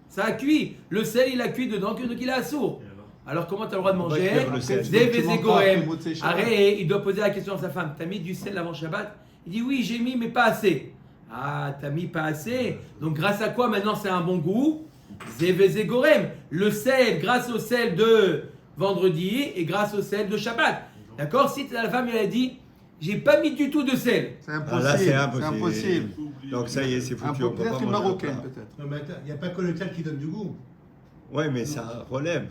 Ça a cuit. Le sel, il a cuit dedans, donc il est assour. Alors, comment tu as le droit de manger Des Vézé Gorem. Arrête, il doit poser la question à sa femme. T'as mis du sel avant Shabbat? Il dit oui, j'ai mis, mais pas assez. Ah, t'as mis pas assez. Donc, grâce à quoi maintenant c'est un bon goût? Zé Vézé Gorem. Le sel, grâce au sel de vendredi et grâce au sel de Shabbat. D'accord? Si la femme, elle a dit j'ai pas mis du tout de sel. C'est impossible. Là, c'est impossible. Donc, ça y est, c'est foutu. Peut-être une marocaine, peut-être. Non, mais attends, il n'y a pas que le sel qui donne du goût. Ouais, mais ça relève.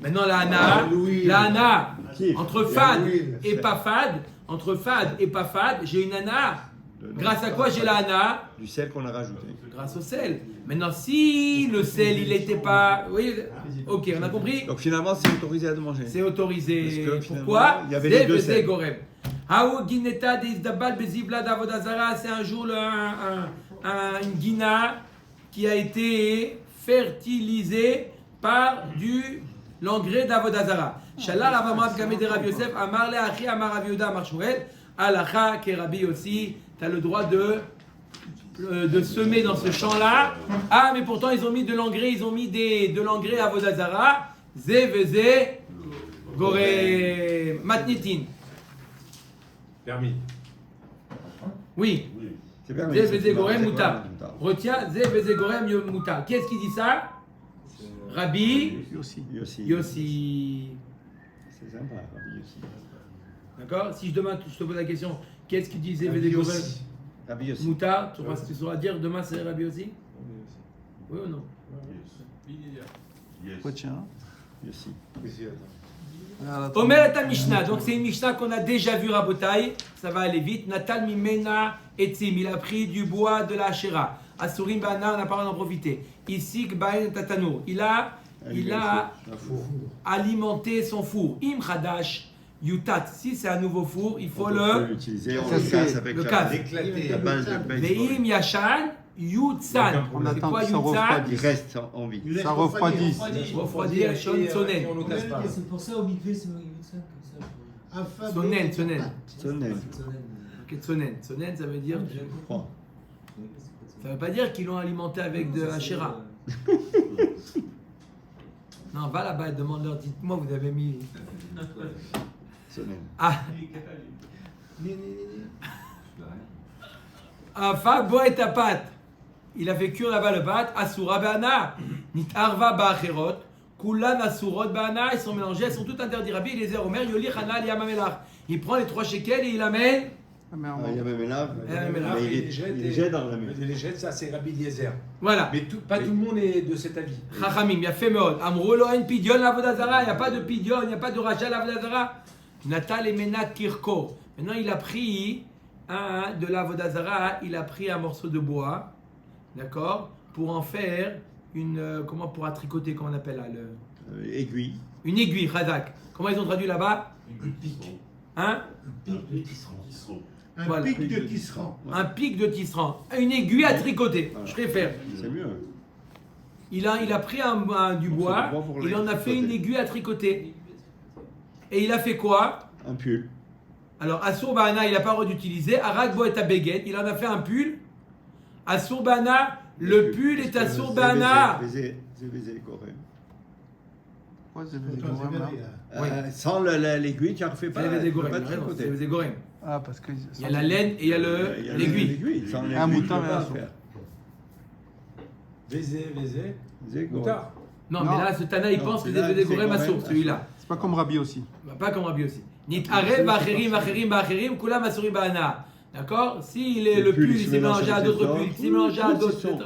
Maintenant, la hana, entre fad et pas fad, j'ai une hana. Grâce à quoi j'ai la hana? Du sel qu'on a rajouté. Grâce au sel. Maintenant, si le sel, il n'était pas... Oui, ok, on a compris? Donc finalement, c'est autorisé à manger. C'est autorisé. Parce que, pourquoi? il y avait les deux Zé sels. Gorem. Haou Gineta d'Izdabal Bezibla d'Avodazara, c'est un jour une guina qui a été fertilisée par l'engrais d'Avodazara. Shalal Avamad Gamé de Rabbi Yosef, Amar le Achi, Amar Rabbi Yehuda, Amar Shmuel, Alacha, qui est Rabbi aussi, tu as le droit de semer dans ce champ-là. Ah, mais pourtant, ils ont mis de l'engrais, de l'engrais Avodazara. Zé Vézé Gorem. Matnitin. Permis. Oui. C'est permis. Zé Vézé Gorem Mouta. Retiens, Zé Vézé Gorem Mouta. Qui est-ce qui dit ça? Rabbi Yossi. C'est sympa, Rabbi Yossi. D'accord? Si demain je te pose la question, qu'est-ce qui dit Zé Vézé Gorem Rabbi Yossi. Mouta, tu sauras dire demain c'est Rabbi Yossi? Oui ou non? Retiens. Yossi. Omer et Mishnah, donc c'est une Mishnah qu'on a déjà vue Rabotai, ça va aller vite. Natal Mimena Etzim, il a pris du bois de la Hachéra. Asurim Bana, on n'a pas d'en profiter. Ici, Bain Tatanour, il a il a Un four. alimenté son four. Im Hadash Yutat. Si c'est un nouveau four, il faut On peut le l'utiliser, on Ça, le c'est casse avec le la, casse. la balle de baseball. Veim Yashan Yutsan. On C'est attend quoi que ça Yutsan? refroidisse. Il reste en vie. Il laisse Ça refroidit. Refroidir, Shon Sonen. Et on le casse pas. C'est pour ça au mikvé, c'est ça, comme ça. Alphabet. Sonen, Sonen. Sonnen. Ok, Sonen. Sonen, ça veut dire. Froid. Ça veut pas dire qu'ils l'ont alimenté avec de Hachera. Non, va là-bas, demande-leur, dites-moi, vous avez mis. Sonnen. Ah, Afa boa et tapat. Il a fait cuire là-bas le bat. Asura bana. Nit arva ba'acherot. Kulan asurot bana. Ils sont mélangés, elles sont toutes interdites. Rabbi Eliezer Omer, Yoli Hanal Yamamelach. Il prend les 3 shekels et il amène. Ah, mais Ah, on- il y a même là, mais là, mais il est jette dans la main. Les jets, ça c'est Rabbi Eliezer. Voilà. Mais pas tout le monde est de cet avis. Chachamim, il y a fait meod. Amro lo en pidion la vodazara. Il n'y a pas de pidion, il n'y a pas de rachat la vodazara. Natal et Menat Kirko. Maintenant, il a pris de la vodazara, il a pris un morceau de bois, d'accord, pour en faire une. Comment pour tricoter, comment on appelle là Aiguille. une aiguille, Khazak. Comment ils ont traduit là-bas? Hein? Un Voilà. pic de tisserand. Un pic de tisserand. Une aiguille à tricoter, Voilà. je préfère. C'est mieux. Il a pris du bois, bois pour il les en a fait tricoter. une aiguille à tricoter. Et il a fait quoi? Un pull. Alors, Assur Bahana, il n'a pas le droit d'utiliser. Arak Boet Beget, il en a fait un pull. Assur Bahana, le pull est Assur Bahana. C'est baisé, Corée. Ouais, c'est Autant des c'est gorèmes, là. verré, là. Sans l'aiguille, tu ne refais pas. C'est les tu peux Gorem, pas il a raison, tricoter. c'est les Gorem. Ah, parce que. Il y a la laine et il y a Il y a l'aiguille. Sans Un l'aiguille, mouton tu peux et pas un faire. Vézé. Baisé, Corée. Moutard. Non, Non. mais là, ce Tana, il Non, pense que c'est là, c'est des c'est Gorem Gorem, Assur, celui-là. C'est pas comme Rabbi aussi. Pas comme Rabbi aussi. Nit Areb, Acherim, Kulam Asuri Bahana. D'accord? Si le pull il s'est mélangé à d'autres pulls, il s'est mélangé à d'autres, etc.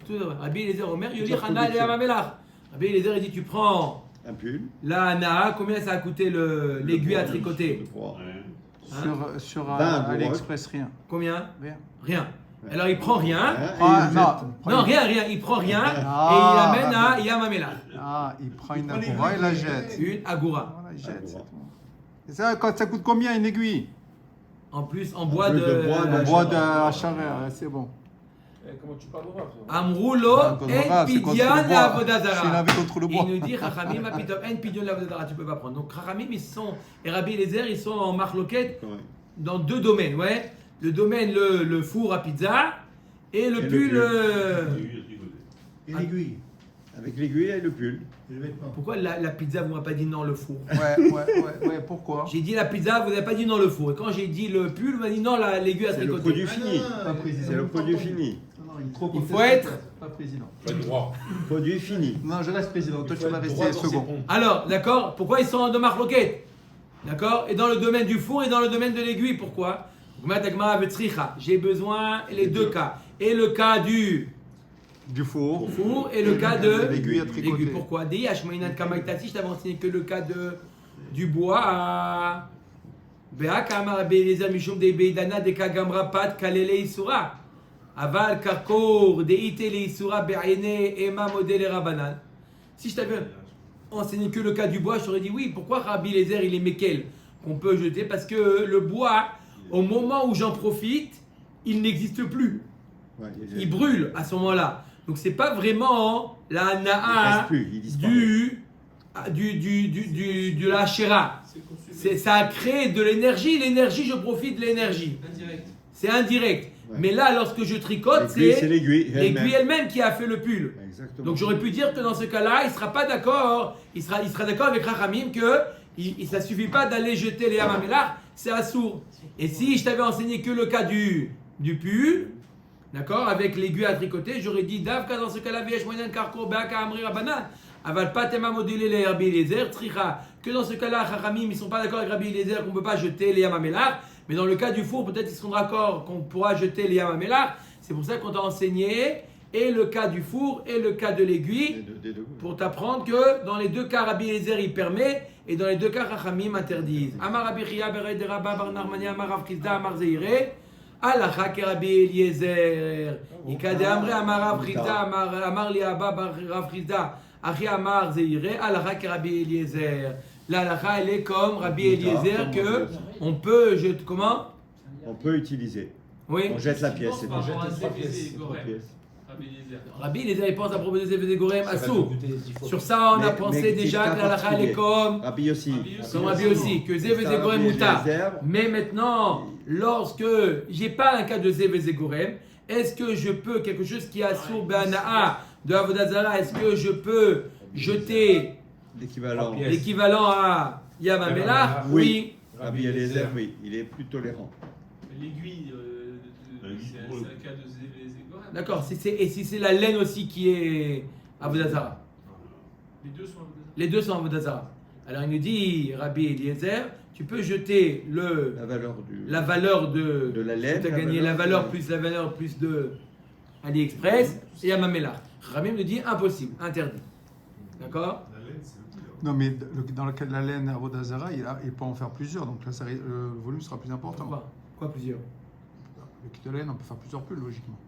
Tout ça. Rabbi Eliezer Omer, Yoli Hana et Amamelach. Rabbi Eliezer, il dit tu prends Un pull. la Hana, combien ça a coûté l'aiguille à tricoter? Sur Ben, gros, AliExpress, rien. Combien? Rien. Rien. Alors il prend rien. Ah, Non, rien, il prend rien et il Ah, amène à Yamamela. Ah, il prend une agora et la jette. Une agora. Voilà, il jette, c'est Agora. tout. Et ça, ça coûte combien une aiguille? En plus, en bois plus de de. bois En bois de Hacharer, c'est bon. Comment tu parles au rap? Amroulo, Ah, contre le en rat, c'est contre pidion le la bois. C'est vodazara. lavé contre le bois. Il nous dit, Chachamim, apitom, en pidion la vodazara, tu peux pas prendre. Donc, Chachamim, ils sont, et Rabbi Eliezer, ils sont en marloquette dans 2 domaines, ouais. Le domaine, le four à pizza, et le Et le pull. pull. Et l'aiguille. Avec l'aiguille et le pull. Et le vêtement. Pourquoi la pizza, vous m'avez pas dit non, le four? Ouais, pourquoi? J'ai dit la pizza, vous n'avez pas dit non, le four. Et quand j'ai dit le pull, vous m'avez dit non, l'aiguille à C'est le tricoter. produit fini. Ah, C'est le produit fini. Non, il est trop Il faut contesté. être- Pas président. Pas de droit. Produit fini. Non, je reste président. Toi, tu vas droit rester dans ses second. pompes. Alors, d'accord, pourquoi ils sont en deux marloquettes? D'accord? Et dans le domaine du four et dans le domaine de l'aiguille, pourquoi? J'ai besoin les 2 cas. Et le cas du Du four. four et le cas de L'aiguille à tricoter. l'aiguille. Pourquoi? Je t'avais enseigné que le cas du bois. Aval karkor deite le isura be'ene ema modele rabanan. Si je t'avais enseigné que le cas du bois, je t'aurais dit oui. Pourquoi Rabbi Eliezer il est mekel qu'on peut jeter? Parce que le bois, au moment où j'en profite, il n'existe plus. Ouais, Il brûle à ce moment-là. Donc c'est pas vraiment la Il na'a reste plus, il disparaît. de la chéra. Ça a créé de l'énergie. L'énergie, je profite de l'énergie. Indirect. C'est indirect. Ouais. Mais là, lorsque je tricote, L'aiguille, c'est l'aiguille l'aiguille elle-même qui a fait le pull. Exactement. Donc j'aurais pu dire que dans ce cas-là, il ne sera pas d'accord. Il sera d'accord avec Rachamim que ça ne suffit pas d'aller jeter les Hamamelach, c'est assourd. Et si je t'avais enseigné que le cas du pull, d'accord, avec l'aiguille à tricoter, j'aurais dit Davka dans ce cas-là, Viesh Moyen Karko Beaka Amri Rabanan. Aval Patema modulé les Rabbi Eliezer, Tricha. Que dans ce cas-là, Chachamim, ils ne sont pas d'accord avec Rabbi Eliezer qu'on ne peut pas jeter les Hamamelach. Mais dans le cas du four, peut-être ils seront d'accord qu'on pourra jeter les Hamamelach. C'est pour ça qu'on t'a enseigné et le cas du four et le cas de l'aiguille. Des deux. Pour t'apprendre que dans les 2 cas, Rabbi Eliezer il permet et dans les 2 cas, Chachamim interdisent. Amar Rabbi Chia bered de Rabba bar Narmani Amar Rav Chizda Amar Zeire Alacha ke Rabbi Eliezer Ikade Amre Amar Rav Chizda Amar li Abba bar Rav Chizda Achi Amar Zeire, Alakha que Rabbi Eliezer. L'Alakha, elle est comme Rabbi Eliezer que on peut, comment? On peut utiliser. Oui. On jette la pièce. C'est Par tout. rapport à Trois Zévézé et pièces. Gorem. Pièce. Rabbi Eliezer. Rabbi Eliezer, il pense à propos de Zévé Gorem Ça va Assou. te coûter 10 fois Sur ça, on a Mais pensé déjà c'est que l'Alakha, elle est comme Rabbi aussi. comme Rabbi aussi, que Zévé Gorem Mouta. Mais maintenant, lorsque j'ai pas un cas de Zévé Gorem, est-ce que je peux, quelque chose qui a sur Bana'a de Avodah Zarah, est-ce que je peux jeter L'équivalent. Pièce. l'équivalent à Yam HaMelach? Oui. Rabbi Eliezer, oui, il est plus tolérant. L'aiguille, L'aiguille, c'est drôle. un cas de Zévézé Gorem. D'accord. Et si c'est la laine aussi qui est Avodah Zarah? Les deux sont Avodah Zarah. Les deux sont Avodah Zarah. Alors il nous dit, Rabbi Eliezer, tu peux jeter La valeur de la laine. tu as gagné la valeur plus de AliExpress et Yam HaMelach. Rabbi nous dit impossible, interdit. D'accord? La laine, c'est le plus. Non, mais dans le cas de la laine à Avodah Zarah, il peut en faire plusieurs, donc là, le volume sera plus important. Quoi plusieurs? Le kit de laine, on peut faire plusieurs pulls, logiquement.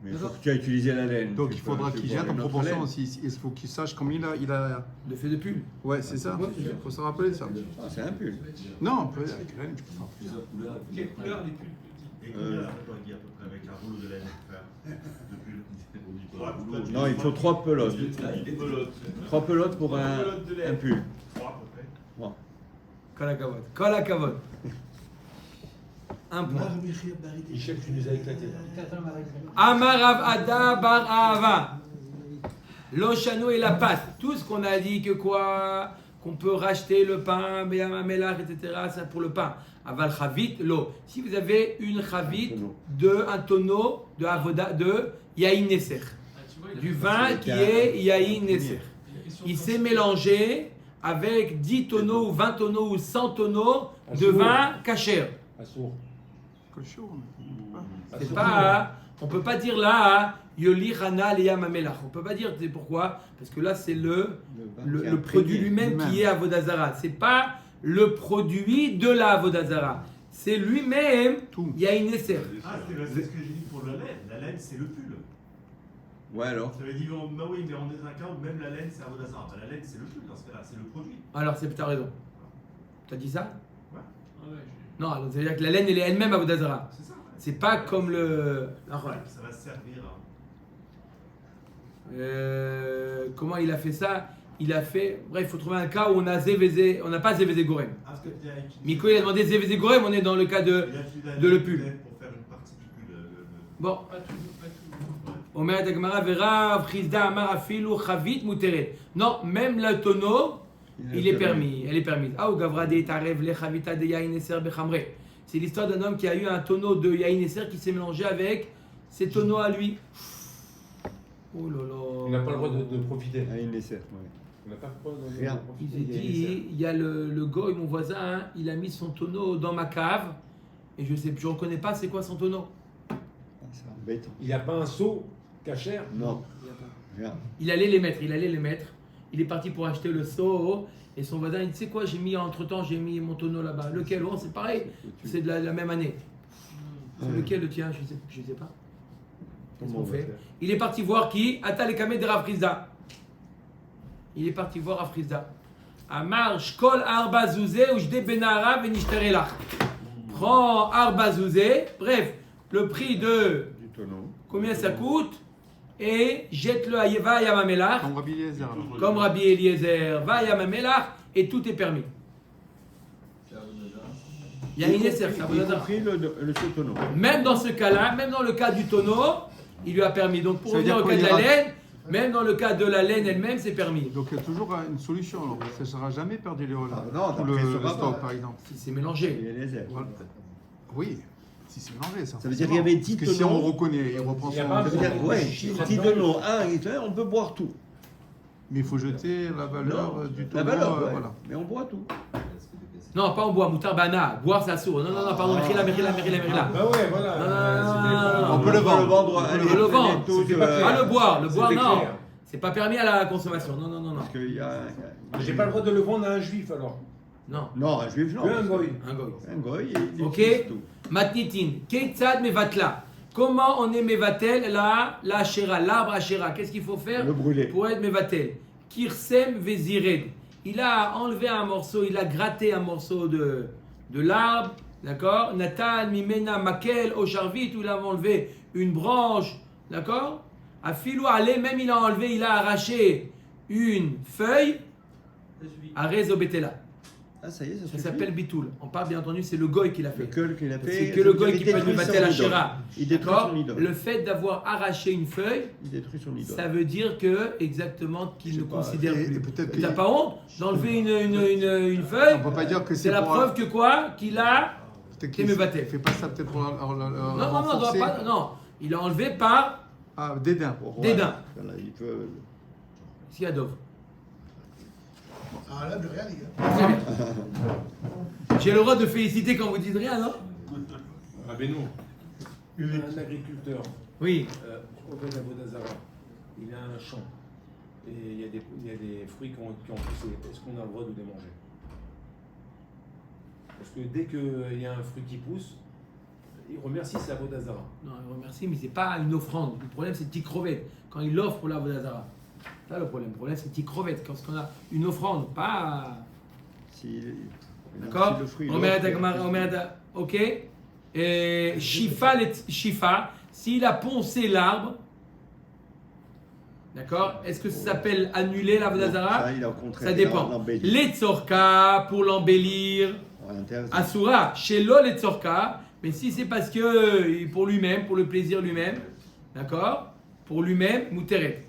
Mais il faut que tu aies utilisé la laine. Donc Tu il peux- faudra tu qu'il peux jette en une autre proportion laine. aussi. Il faut qu'il sache combien il a. Le fait de pull. Ouais, c'est ça. Ouais, Il faut se rappeler ça. Ah, c'est un pull. Non, on peut, avec la laine, tu peux faire plusieurs. Plusieurs couleurs. Quelle couleur les plus petits? Et combien ça doit dire à peu près avec un rouleau de laine pour faire de pull? Non, il faut 3 pelotes. Des pelotes. 3 pelotes pour Trois un pelotes de laine. pull. 3 à peu près. Kol hakavod. Kol hakavod. Un point. Michel, tu nous as éclaté. Amar Rav Ada bar Ahava. L'oshano et la pâte. Tout ce qu'on a dit que quoi? Qu'on peut racheter le pain, Yam HaMelach, etc. C'est pour le pain. Aval chavit, l'eau. Si vous avez une chavit un tonneau de avoda, de Yahin Nesser. Ah, tu vois, il a Du fait vin qui est Yahin Nesser. une question Il de s'est principe. mélangé avec 10 tonneaux ou 20 tonneaux ou 100 tonneaux de vin kasher. Assour. Cochon, C'est pas, on peut pas dire là, Yoli Hana Yam HaMelach. On peut pas dire, c'est pourquoi? Parce que là c'est le produit lui-même qui est Avodah Zarah. C'est pas le produit de la Avodah Zarah. C'est lui-même, Tout. il y a une essai. Ah, c'est ce que j'ai dit pour la laine. La laine, c'est le pull. Ouais, alors. Ça veut dire, bah oui, mais on est dans un cas où même la laine, c'est Avodah Zarah. Bah, la laine, c'est le pull dans ce cas-là, c'est le produit. Alors t'as raison. T'as dit ça? Ah ouais, Non, alors, ça veut dire que la laine elle est elle-même Avodah Zarah. C'est ça. C'est pas comme le. Ouais, ça va servir à. Comment il a fait ça? Il a fait. Bref, il faut trouver un cas où on a Zévézé, on n'a pas Zévézé Gorem. Ah, parce que tu as utilisé- Miko il a demandé Zévézé Gorem, on est dans le cas de. Il a utilisé la de le laine pull. pour faire une partie du pull. Bon. pas tout. Omer Dagmara Vera, Frisda Amar Afilu Chavit Muteret. Non, même le tonneau, il est permis. Elle est permise. Ah, ou Gavra de Tarev le Chavita de Yahin Esser Bechamre. C'est l'histoire d'un homme qui a eu un tonneau de Yahin Esser qui s'est mélangé avec ses tonneaux à lui. Oh là là. On n'a pas le droit de profiter. Ah, il essaie, ouais. On n'a pas le droit de Rien. Il profiter. s'est dit, il y a le goy, mon voisin, hein, il a mis son tonneau dans ma cave et je ne reconnais pas c'est quoi son tonneau. Ah, c'est embêtant. Il n'y a pas un seau cachère? Non, rien. Il allait les mettre. Il est parti pour acheter le seau et son voisin, il dit, tu sais quoi, j'ai mis mon tonneau là-bas. Lequel? Oh, c'est pareil, c'est de la même année. C'est lequel le tien? Je sais pas. Qu'est-ce qu'on fait? Il est parti voir qui? Atal et Kamed de Rav Frisda. Il est parti voir Rav Frisda. Amar Shkol Arba Zouzé ou Jde Benara Venishterelach. Prends Arba Zouzé, bref, le prix de Du tonneau. combien ça coûte et jette-le à Yeva Yam HaMelach. Comme Rabbi Eliezer. alors. Comme Rabbi Eliezer, va à Yam HaMelach et tout est permis. Il y a une essai, ça Y vous donne. compris ce tonneau. Même dans ce cas-là, même dans le cas du tonneau, il lui a permis. Donc pour Ça veut revenir dire au cas de qu'on la ira- laine, même dans le cas de la laine elle-même, c'est permis. Donc il y a toujours une solution. Alors. Ça ne sera jamais perdu les Ah, non, tout le d'après ce stock, rapport. par exemple. Si c'est mélangé. Il est laser. Voilà. Oui, si c'est mélangé, ça. Ça veut dire qu'il y avait 10 Parce que si on tonneaux. reconnaît, il reprend Il y a son. pas Ça veut dire, ouais, Chiffre petit tonneau, on peut boire tout. Mais il faut jeter la valeur Non, du la tonneau. valeur, ouais. Voilà. Mais on boit tout. Non, pas en bois, moutarbana. Boire, ça sourd. Non, pardon, Mechila. Bah ouais, voilà. Non. On peut le vendre. Allez, On peut le vendre. prenez tout, C'était pas clair. Ah, le boire, C'était non. clair. C'est pas permis à la consommation. Non. Parce qu'il y a. J'ai pas le droit de le vendre à un juif alors. Non. Non, un juif, non. Que un goy. Un goy. Un goy, il Ok. utilise tout. Matnitin. Keitzad mevatla. Comment on est mevatel la Asherah, l'arbre Asherah? Qu'est-ce qu'il faut faire Le brûler. pour être mevatel? kirsem vezired. Il a enlevé un morceau, il a gratté un morceau de l'arbre, d'accord? Natal, mimena, makel, ocharvit, où il a enlevé une branche, d'accord? Afilou ale, même il a enlevé, il a arraché une feuille, arezo betela. Ah, ça y est, ça Ça suffit. s'appelle bitoul. On parle bien entendu, c'est le goy qui l'a Le fait. keul qu'il a fait. C'est que le goy qui peut détruit nous battre son la idole. chéra. Il détruit D'accord? son idole. Le fait d'avoir arraché une feuille, Il détruit son idole. ça veut dire que exactement qu'il Je ne sais pas, considère et plus. peut-être T'as qu'il- pas honte d'enlever une feuille? On peut pas dire que C'est la pour preuve que quoi? Qu'il a. peut-être qu'il me battait. Il fait pas ça peut-être pour Non, doit pas. Non, il a enlevé par Ah, dédain. dédain. Voilà, il peut... Siadov. Ah là, de rien, les gars. Très bien. J'ai le droit de féliciter quand vous dites rien, non? Rabbeinu. Un agriculteur, Oui. Oved Avodazara, il a un champ et il y a des fruits qui ont poussé. Est-ce qu'on a le droit de les manger? Parce que dès qu'il y a un fruit qui pousse, il remercie sa Avodazara. Non, il remercie, mais c'est pas une offrande. Le problème, c'est Tikrovet. Quand il offre pour la Vodazara. C'est ça le problème. Le problème, c'est Tikrovet. Quand on a une offrande, pas. D'accord? Ok. Et Shifa, s'il a poncé l'arbre, d'accord? Est-ce que ça s'appelle annuler la Vodazara? Ça, il a au contraire. Ça dépend. Les tzorka, pour l'embellir. Asura, chez l'ol et tzorka. Mais si c'est parce que pour lui-même, pour le plaisir lui-même, d'accord? Pour lui-même, muteret.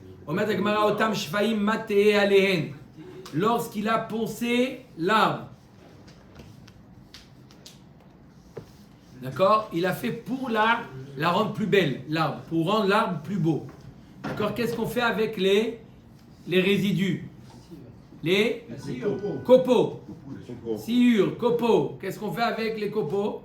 Lorsqu'il a poncé l'arbre, d'accord? Il a fait pour la rendre plus belle, l'arbre, pour rendre l'arbre plus beau. D'accord? Qu'est-ce qu'on fait avec les résidus? Les copeaux. Siur, copeaux. Qu'est-ce qu'on fait avec les copeaux?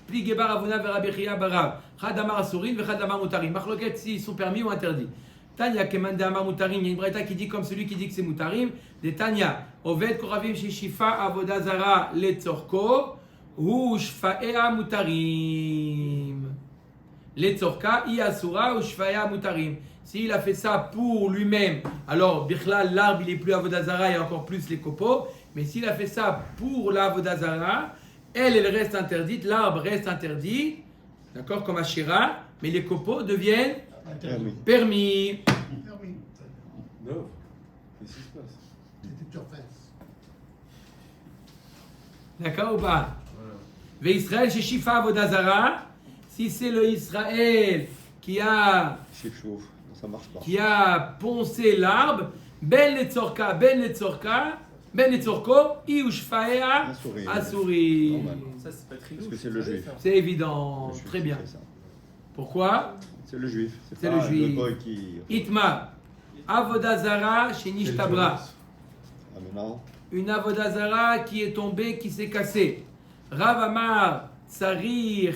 Pligeba Ravuna Verabechia Barav. Chadamar Asurin, Vechadamar Mutarim. Machloket, s'ils sont permis ou interdits. Tanya Kemanda Amar Mutarim. Il y a une braïta qui dit comme celui qui dit que c'est Mutarim. Des Tanya. Oved Koravim Shishifa Avodazara Letzorko. Hu Shfaea Mutarim. Letzorka I Asura ou Shfaea Mutarim. S'il a fait ça pour lui-même, alors Bichlal, l'arbre il est plus Avodazara et encore plus les copeaux. Mais s'il a fait ça pour la Avodazara, elle reste interdite, l'arbre reste interdit, d'accord, comme Asherah, mais les copeaux deviennent permis. Non. Qu'est-ce qui se passe? C'était surface. D'accord ou pas? Ve Israël chez Shifa Avodazara, si c'est le Israël qui a poncé l'arbre, Ben Letzorka, Ben Letzorko, Iushfaea, Asuri. Ça, c'est pas très. Parce que c'est le juif. C'est évident, très bien. Pourquoi? C'est le juif. C'est le juif. Le boy qui... Itma, Avodazara chez Nishtabra. Ah, maintenant. Une Avodazara qui est tombée, qui s'est cassée. Rav Amar, Tsarir,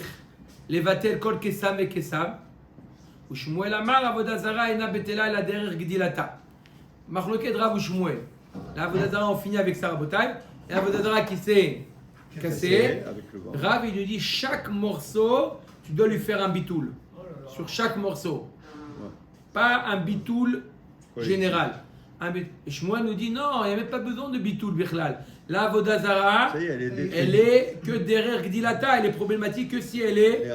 Levatel Kol Kesam et Kesam. Ou Shmuel Amar, Avodazara ena betela la derer gdilata. Machloket Rav ou Shmuel. La Avodazara, on finit avec sa rabotaille. Et Avodazara qui s'est cassée. Rav, il lui dit chaque morceau, tu dois lui faire un bitoul. Sur chaque morceau. Pas un bitoul général. Et Shmuel nous dit non, il n'y a même pas besoin de bitoul bichlal. La Avodazara, elle est que derrière Gdilata, elle est problématique que si elle est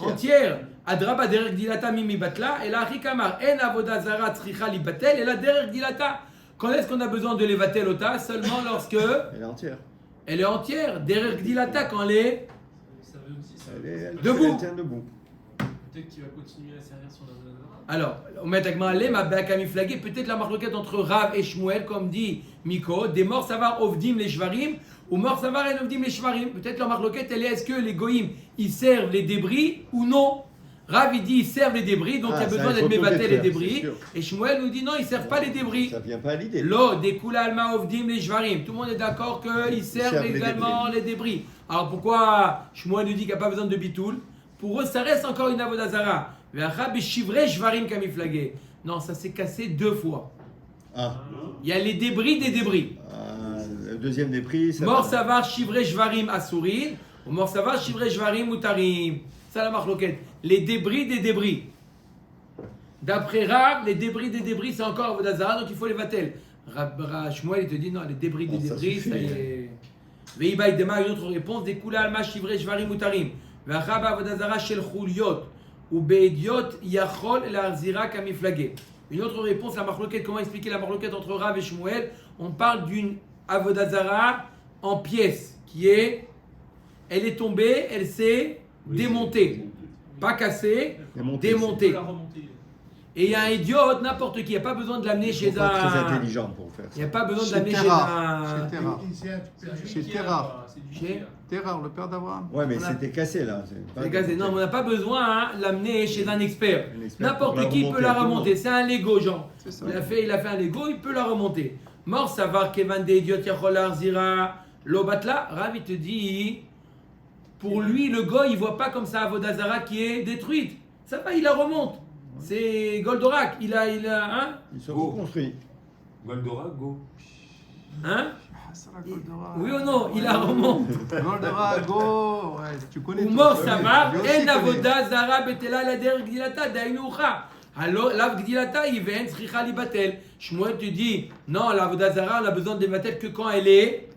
entière. Adraba derrière Gdilata mimi batla, et la Rikamar, en Avodazara tzricha li batel, et la derrière Gdilata. Quand est-ce qu'on a besoin de l'évatel ota? Seulement lorsque elle est entière. Elle est entière. Derrière Gdilata, quand elle est Ça veut aussi, ça debout. Elle tient debout. peut-être qu'il va continuer à servir son Avodazara. Alors, on met avec Ma'aleh, ma Be'akami flagué, peut-être la marloquette entre Rav et Shmuel, comme dit Miko, des morts savar ovdim les shvarim, ou morts savar et ovdim les shvarim. Peut-être la marloquette, elle est, est-ce que les goïms, ils servent les débris ou non? Rav, il dit, ils servent les débris, donc il y a besoin d'être mévaté les débris. Et Shmuel nous dit, non, ils ne servent pas les débris. Ça vient pas à l'idée. Lo, des kula alma ovdim les shvarim. Tout le monde est d'accord qu'ils servent également les débris. Alors pourquoi Shmuel nous dit qu'il n'y a pas besoin de bitoul? Pour eux, ça reste encore une avodazara. Non, ça s'est cassé 2 fois. Ah. Il y a les débris des débris. Le deuxième débris, ça Mort savar shivre shvarim asurin, ou mort savar shivre shvarim utarim. Ça la marloquette. Les débris des débris. D'après Rav, les débris des débris, c'est encore Avodazara, donc il faut les vatel. Shmuel, il te dit non, les débris des débris, ça y est. Veiba, il démarre une autre réponse. Des couleurs, alma, shivré, shvarim, mutarim. Vachab, Avodazara, shel chuliot. Ou beidiot, yachol, la zira, kamiflagé. Une autre réponse, la marloquette, comment expliquer la marloquette entre Rav et Shmuel? On parle d'une Avodazara en pièces, qui est, elle est tombée, elle s'est démontée. Pas cassée, démontée. Et il y a un idiote, n'importe qui, il n'y a pas besoin de l'amener chez un... très intelligent pour faire ça. Il n'y a pas besoin de Chez l'amener chez Terrar. un... Chez Terrar. Chez... Terrar, le père d'Abraham. Ouais, mais On a- c'était cassé là. C'est gazé. Non, mais on n'a pas besoin de l'amener chez un expert. Un expert N'importe pour la qui peut remonter la à tout le remonter. monde. C'est un Lego, genre. C'est ça. Il a fait un Lego, il peut la remonter. Mort savoir Kevan des idiots, Yacholar, Zira, Lobatla. Rav, il te dit, pour lui, le goy, il voit pas comme ça Avodazara qui est détruite. Ça va, il la remonte. C'est Goldorak. Il a, hein? Ils se reconstruit. Goldora, go. Hein? Ah, ça va, Goldorak. Oui ou non? Il la remonte. Goldorak, go. Ouais, tu connais. Ou tout. mort Oui, savoir, lui aussi En connaît. Avodazara, Betela, la der Gdilata, Dainoucha. Alors, la Gdilata, il vient, Sricha Libatel. Shmuel te dit, non, la Avodazara, on a besoin de Libatel que quand elle est.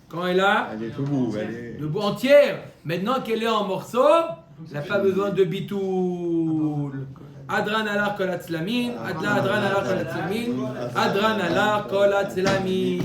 Quand elle a. Elle est au bout. Elle est... Debout entière. Maintenant qu'elle est en morceaux, elle n'a pas besoin de bitoul. Adran alar kol atzlamin, adran alar kol atzlamin, adran alar kol atzlamin.